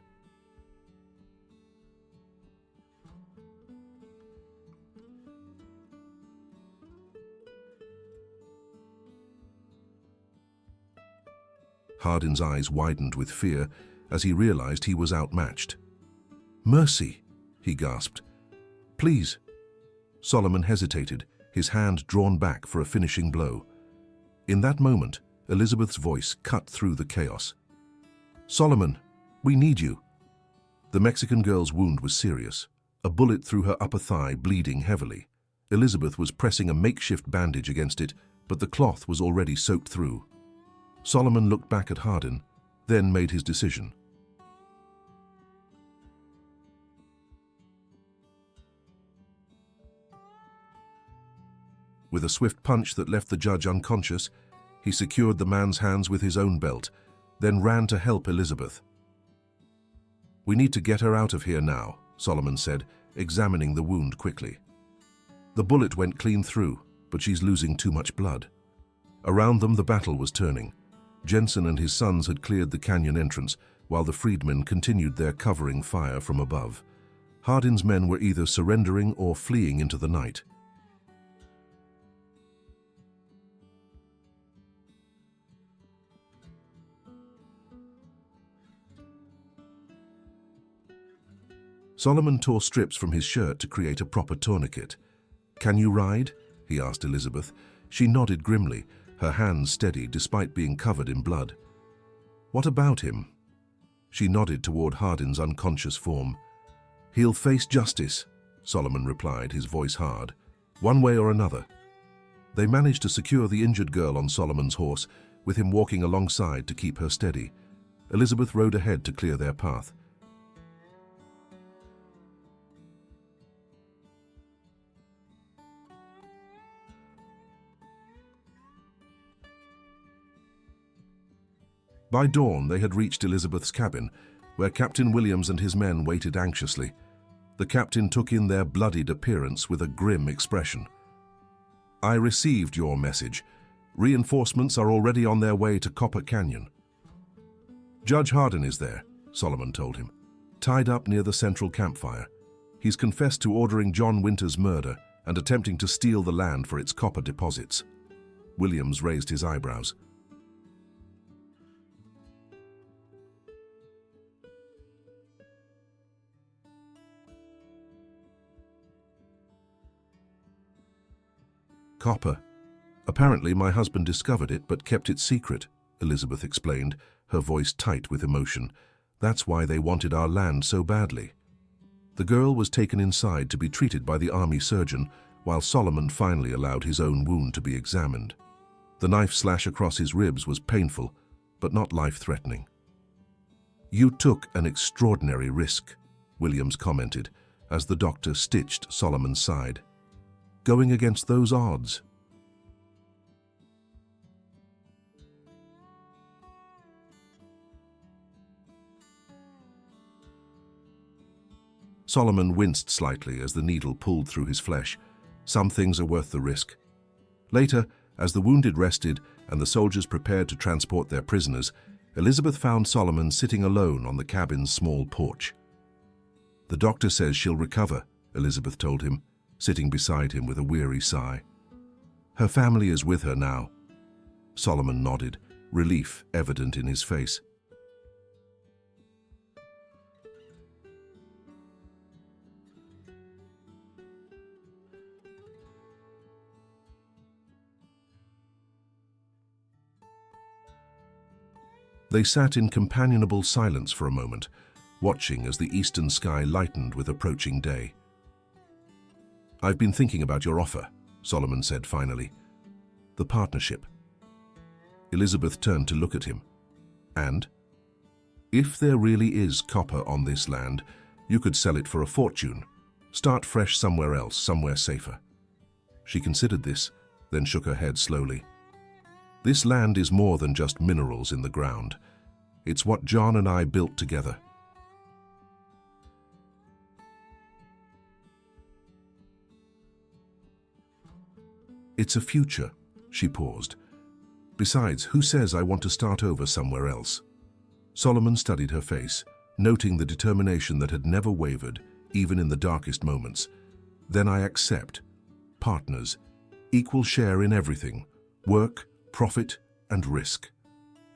S1: Hardin's eyes widened with fear as he realized he was outmatched. "Mercy," he gasped. "Please." Solomon hesitated, his hand drawn back for a finishing blow. In that moment, Elizabeth's voice cut through the chaos. "Solomon, we need you." The Mexican girl's wound was serious, a bullet through her upper thigh bleeding heavily. Elizabeth was pressing a makeshift bandage against it, but the cloth was already soaked through. Solomon looked back at Hardin, then made his decision. With a swift punch that left the judge unconscious, he secured the man's hands with his own belt, then ran to help Elizabeth. "We need to get her out of here now," Solomon said, examining the wound quickly. "The bullet went clean through, but she's losing too much blood." Around them the battle was turning. Jensen and his sons had cleared the canyon entrance, while the freedmen continued their covering fire from above. Hardin's men were either surrendering or fleeing into the night. Solomon tore strips from his shirt to create a proper tourniquet. "Can you ride?" he asked Elizabeth. She nodded grimly, her hands steady despite being covered in blood. "What about him?" She nodded toward Hardin's unconscious form. "He'll face justice," Solomon replied, his voice hard. "One way or another." They managed to secure the injured girl on Solomon's horse, with him walking alongside to keep her steady. Elizabeth rode ahead to clear their path. By dawn, they had reached Elizabeth's cabin, where Captain Williams and his men waited anxiously. The captain took in their bloodied appearance with a grim expression. "I received your message. Reinforcements are already on their way to Copper Canyon." "Judge Hardin is there," Solomon told him, "tied up near the central campfire. He's confessed to ordering John Winters' murder and attempting to steal the land for its copper deposits." Williams raised his eyebrows. "Copper. Apparently my husband discovered it but kept it secret," Elizabeth explained, her voice tight with emotion. "That's why they wanted our land so badly." The girl was taken inside to be treated by the army surgeon, while Solomon finally allowed his own wound to be examined. The knife slash across his ribs was painful, but not life-threatening. "You took an extraordinary risk," Williams commented, as the doctor stitched Solomon's side. "Going against those odds." Solomon winced slightly as the needle pulled through his flesh. Some things are worth the risk. Later, as the wounded rested and the soldiers prepared to transport their prisoners, Elizabeth found Solomon sitting alone on the cabin's small porch. "The doctor says she'll recover," Elizabeth told him, sitting beside him with a weary sigh. "Her family is with her now." Solomon nodded, relief evident in his face. They sat in companionable silence for a moment, watching as the eastern sky lightened with approaching day. "I've been thinking about your offer," Solomon said finally. "The partnership." Elizabeth turned to look at him. "And? If there really is copper on this land, you could sell it for a fortune. Start fresh somewhere else, somewhere safer." She considered this, then shook her head slowly. "This land is more than just minerals in the ground. It's what John and I built together." "It's a future," she paused. "Besides, who says I want to start over somewhere else?" Solomon studied her face, noting the determination that had never wavered, even in the darkest moments. "Then I accept. Partners. Equal share in everything. Work, profit, and risk."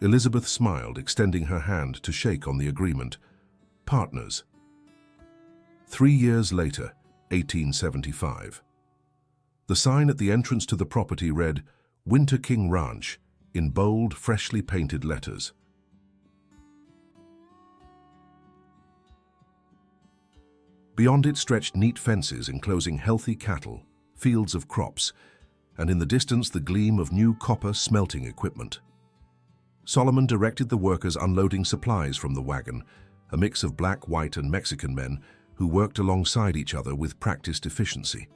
S1: Elizabeth smiled, extending her hand to shake on the agreement. Partners. 3 years later, 1875. The sign at the entrance to the property read, Winter King Ranch, in bold, freshly painted letters. Beyond it stretched neat fences enclosing healthy cattle, fields of crops, and in the distance the gleam of new copper smelting equipment. Solomon directed the workers unloading supplies from the wagon, a mix of black, white, and Mexican men who worked alongside each other with practiced efficiency.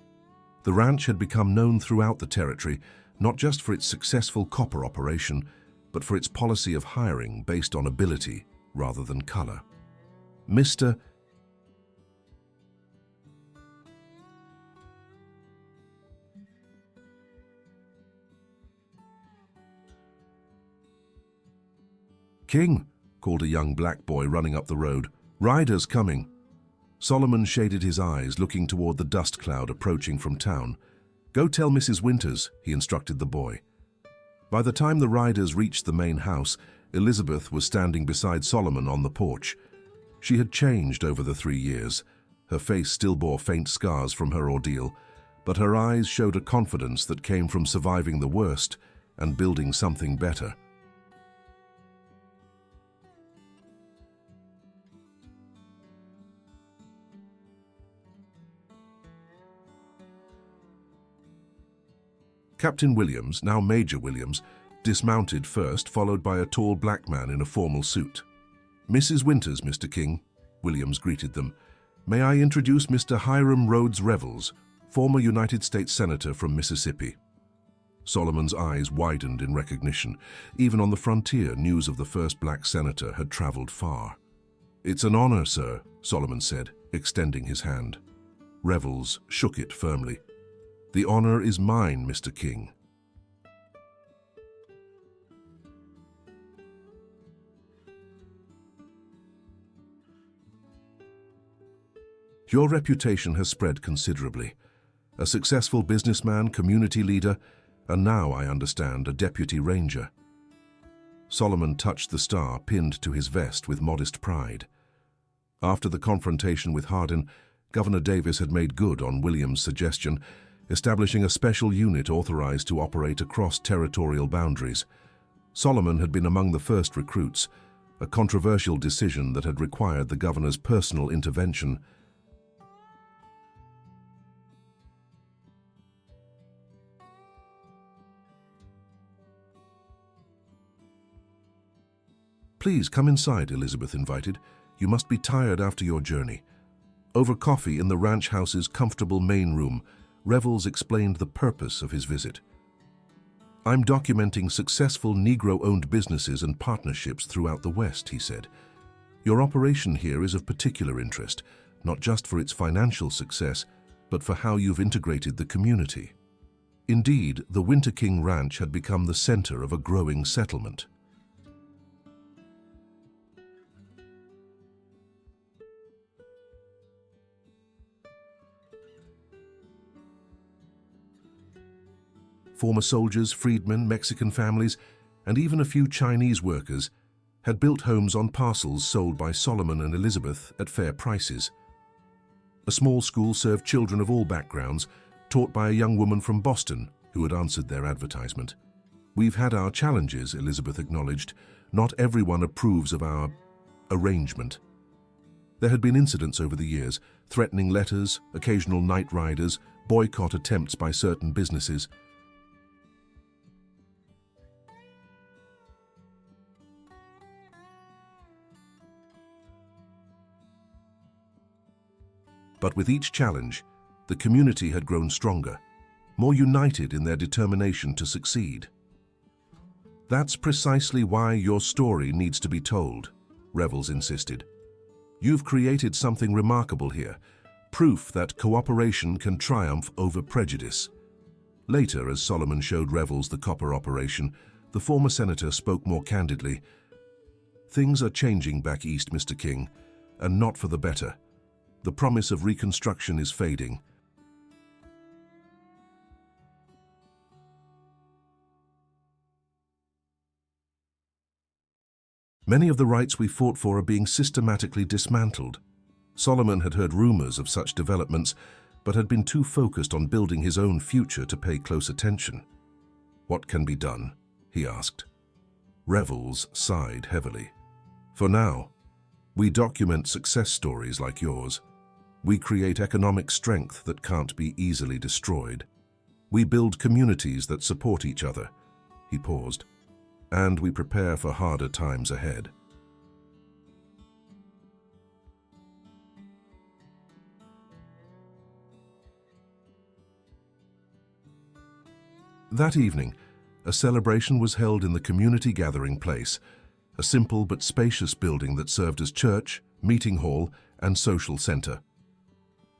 S1: The ranch had become known throughout the territory, not just for its successful copper operation, but for its policy of hiring based on ability rather than color. Mr. King, called a young black boy running up the road. Riders coming. Solomon shaded his eyes, looking toward the dust cloud approaching from town. Go tell Mrs. Winters, he instructed the boy. By the time the riders reached the main house, Elizabeth was standing beside Solomon on the porch. She had changed over the 3 years. Her face still bore faint scars from her ordeal, but her eyes showed a confidence that came from surviving the worst and building something better. Captain Williams, now Major Williams, dismounted first, followed by a tall black man in a formal suit. Mrs. Winters, Mr. King, Williams greeted them. May I introduce Mr. Hiram Rhodes Revels, former United States Senator from Mississippi. Solomon's eyes widened in recognition. Even on the frontier, news of the first black senator had traveled far. It's an honor, sir, Solomon said, extending his hand. Revels shook it firmly. The honor is mine, Mr. King. Your reputation has spread considerably. A successful businessman, community leader, and now, I understand, a deputy ranger. Solomon touched the star pinned to his vest with modest pride. After the confrontation with Hardin, Governor Davis had made good on Williams' suggestion, establishing a special unit authorized to operate across territorial boundaries. Solomon had been among the first recruits, a controversial decision that had required the governor's personal intervention. Please come inside, Elizabeth invited. You must be tired after your journey. Over coffee in the ranch house's comfortable main room, Revels explained the purpose of his visit. I'm documenting successful Negro-owned businesses and partnerships throughout the West, he said. Your operation here is of particular interest, not just for its financial success, but for how you've integrated the community. Indeed, the Winter King Ranch had become the center of a growing settlement. Former soldiers, freedmen, Mexican families, and even a few Chinese workers had built homes on parcels sold by Solomon and Elizabeth at fair prices. A small school served children of all backgrounds, taught by a young woman from Boston who had answered their advertisement. We've had our challenges, Elizabeth acknowledged. Not everyone approves of our arrangement. There had been incidents over the years, threatening letters, occasional night riders, boycott attempts by certain businesses. But with each challenge, the community had grown stronger, more united in their determination to succeed. That's precisely why your story needs to be told, Revels insisted. You've created something remarkable here, proof that cooperation can triumph over prejudice. Later, as Solomon showed Revels the copper operation, the former senator spoke more candidly. Things are changing back east, Mr. King, and not for the better. The promise of reconstruction is fading. Many of the rights we fought for are being systematically dismantled. Solomon had heard rumors of such developments, but had been too focused on building his own future to pay close attention. "What can be done?" he asked. Revels sighed heavily. "For now, we document success stories like yours. We create economic strength that can't be easily destroyed. We build communities that support each other." He paused. "And we prepare for harder times ahead." That evening, a celebration was held in the community gathering place, a simple but spacious building that served as church, meeting hall, and social center.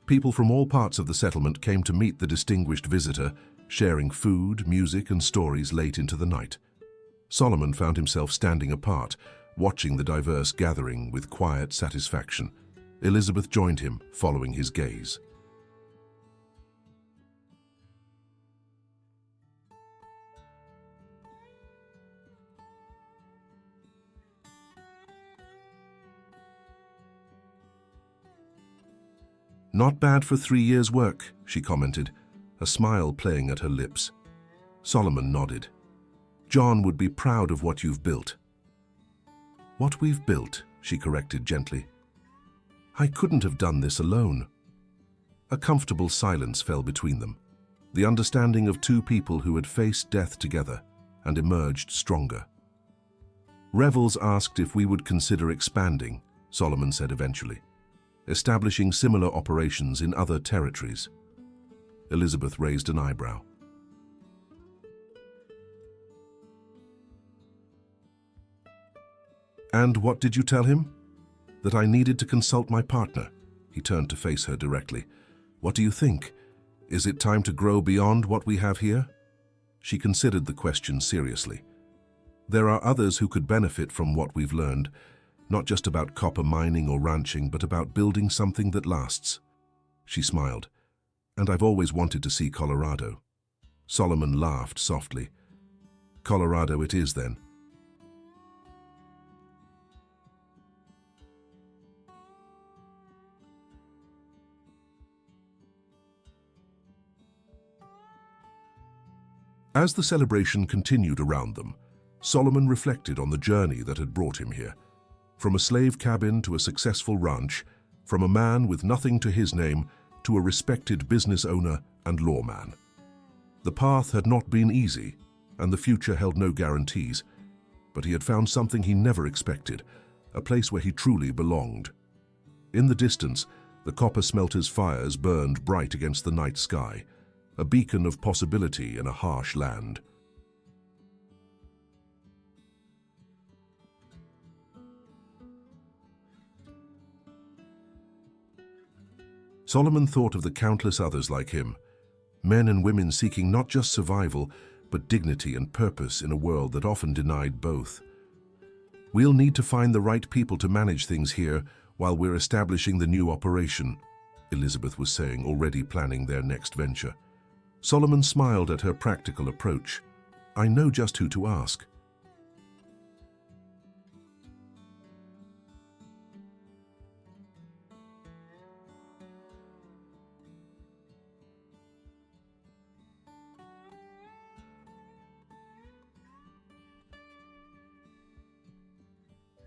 S1: People from all parts of the settlement came to meet the distinguished visitor, sharing food, music, and stories late into the night. Solomon found himself standing apart, watching the diverse gathering with quiet satisfaction. Elizabeth joined him, following his gaze. "Not bad for 3 years' work," she commented, a smile playing at her lips. Solomon nodded. "John would be proud of what you've built." "What we've built," she corrected gently. "I couldn't have done this alone." A comfortable silence fell between them, the understanding of two people who had faced death together and emerged stronger. "Revels asked if we would consider expanding," Solomon said eventually, "establishing similar operations in other territories." Elizabeth raised an eyebrow. "And what did you tell him?" "That I needed to consult my partner." He turned to face her directly. "What do you think? Is it time to grow beyond what we have here?" She considered the question seriously. "There are others who could benefit from what we've learned, not just about copper mining or ranching, but about building something that lasts." She smiled. "And I've always wanted to see Colorado." Solomon laughed softly. "Colorado it is then." As the celebration continued around them, Solomon reflected on the journey that had brought him here. From a slave cabin to a successful ranch, from a man with nothing to his name to a respected business owner and lawman. The path had not been easy, and the future held no guarantees, but he had found something he never expected, a place where he truly belonged. In the distance, the copper smelter's fires burned bright against the night sky, a beacon of possibility in a harsh land. Solomon thought of the countless others like him, men and women seeking not just survival, but dignity and purpose in a world that often denied both. "We'll need to find the right people to manage things here while we're establishing the new operation," Elizabeth was saying, already planning their next venture. Solomon smiled at her practical approach. "I know just who to ask."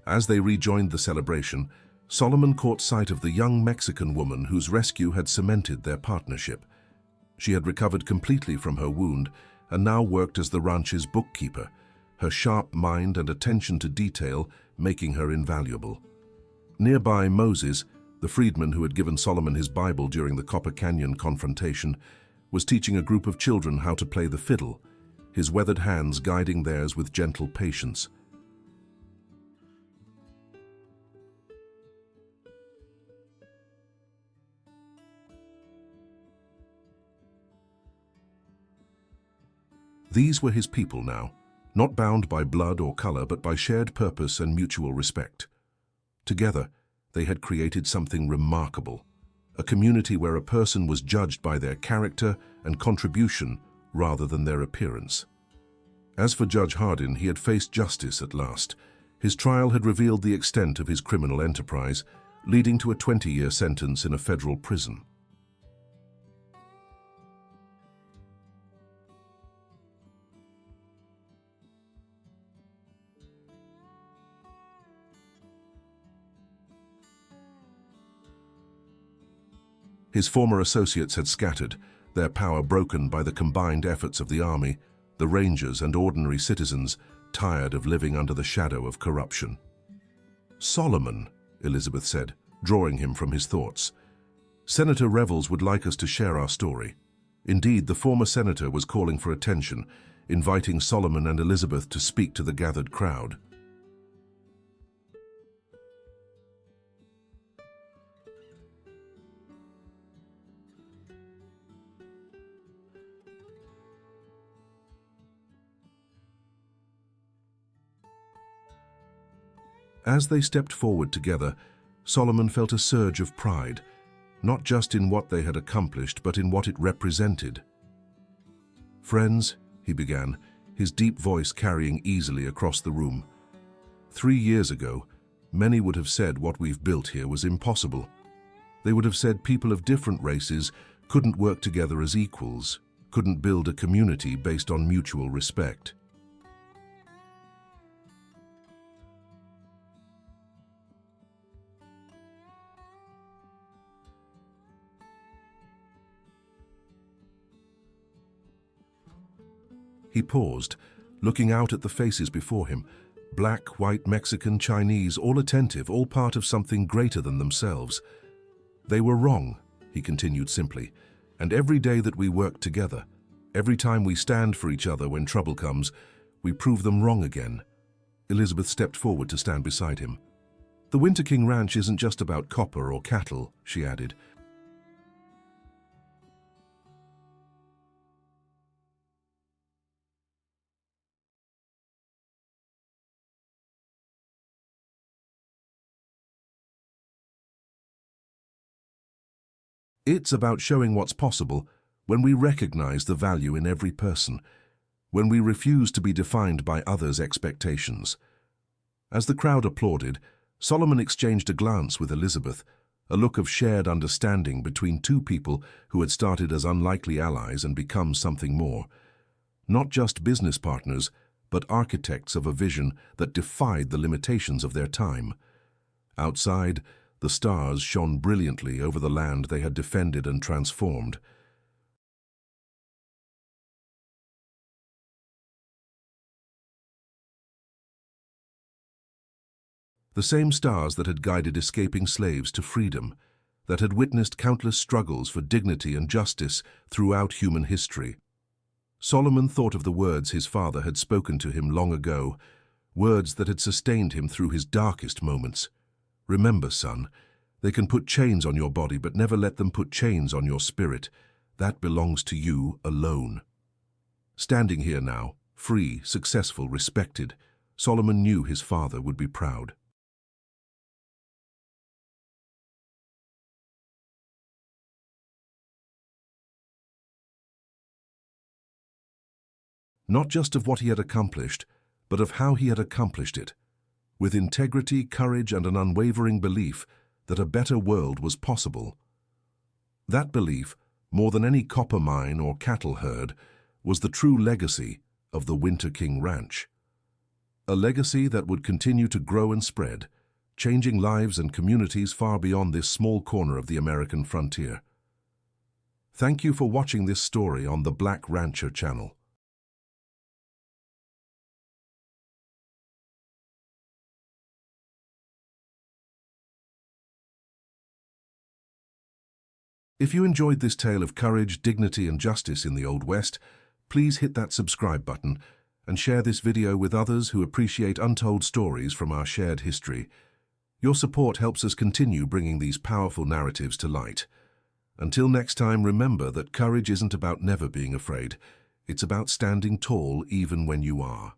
S1: As they rejoined the celebration, Solomon caught sight of the young Mexican woman whose rescue had cemented their partnership. She had recovered completely from her wound and now worked as the ranch's bookkeeper, her sharp mind and attention to detail making her invaluable. Nearby, Moses, the freedman who had given Solomon his Bible during the Copper Canyon confrontation, was teaching a group of children how to play the fiddle, his weathered hands guiding theirs with gentle patience. These were his people now, not bound by blood or color, but by shared purpose and mutual respect. Together, they had created something remarkable, a community where a person was judged by their character and contribution rather than their appearance. As for Judge Hardin, he had faced justice at last, His trial had revealed the extent of his criminal enterprise, leading to a 20-year sentence in a federal prison. His former associates had scattered, their power broken by the combined efforts of the army, the rangers and ordinary citizens, tired of living under the shadow of corruption. "Solomon," Elizabeth said, drawing him from his thoughts. "Senator Revels would like us to share our story." Indeed, the former senator was calling for attention, inviting Solomon and Elizabeth to speak to the gathered crowd. As they stepped forward together, Solomon felt a surge of pride, not just in what they had accomplished, but in what it represented. "Friends," he began, his deep voice carrying easily across the room. 3 years ago, many would have said what we've built here was impossible. They would have said people of different races couldn't work together as equals, couldn't build a community based on mutual respect. He paused, looking out at the faces before him. Black, white, Mexican, Chinese, all attentive, all part of something greater than themselves. "They were wrong," he continued simply, "and every day that we work together, every time we stand for each other when trouble comes, we prove them wrong again." Elizabeth stepped forward to stand beside him. "The Winter King Ranch isn't just about copper or cattle," she added. "It's about showing what's possible when we recognize the value in every person, when we refuse to be defined by others' expectations." As the crowd applauded, Solomon exchanged a glance with Elizabeth, a look of shared understanding between two people who had started as unlikely allies and become something more. Not just business partners, but architects of a vision that defied the limitations of their time. Outside, the stars shone brilliantly over the land they had defended and transformed. The same stars that had guided escaping slaves to freedom, that had witnessed countless struggles for dignity and justice throughout human history. Solomon thought of the words his father had spoken to him long ago, words that had sustained him through his darkest moments. "Remember, son, they can put chains on your body, but never let them put chains on your spirit. That belongs to you alone." Standing here now, free, successful, respected, Solomon knew his father would be proud. Not just of what he had accomplished, but of how he had accomplished it, with integrity, courage, and an unwavering belief that a better world was possible. That belief, more than any copper mine or cattle herd, was the true legacy of the Winter King Ranch. A legacy that would continue to grow and spread, changing lives and communities far beyond this small corner of the American frontier. Thank you for watching this story on the Black Rancher channel. If you enjoyed this tale of courage, dignity, and justice in the Old West, please hit that subscribe button and share this video with others who appreciate untold stories from our shared history. Your support helps us continue bringing these powerful narratives to light. Until next time, remember that courage isn't about never being afraid. It's about standing tall even when you are.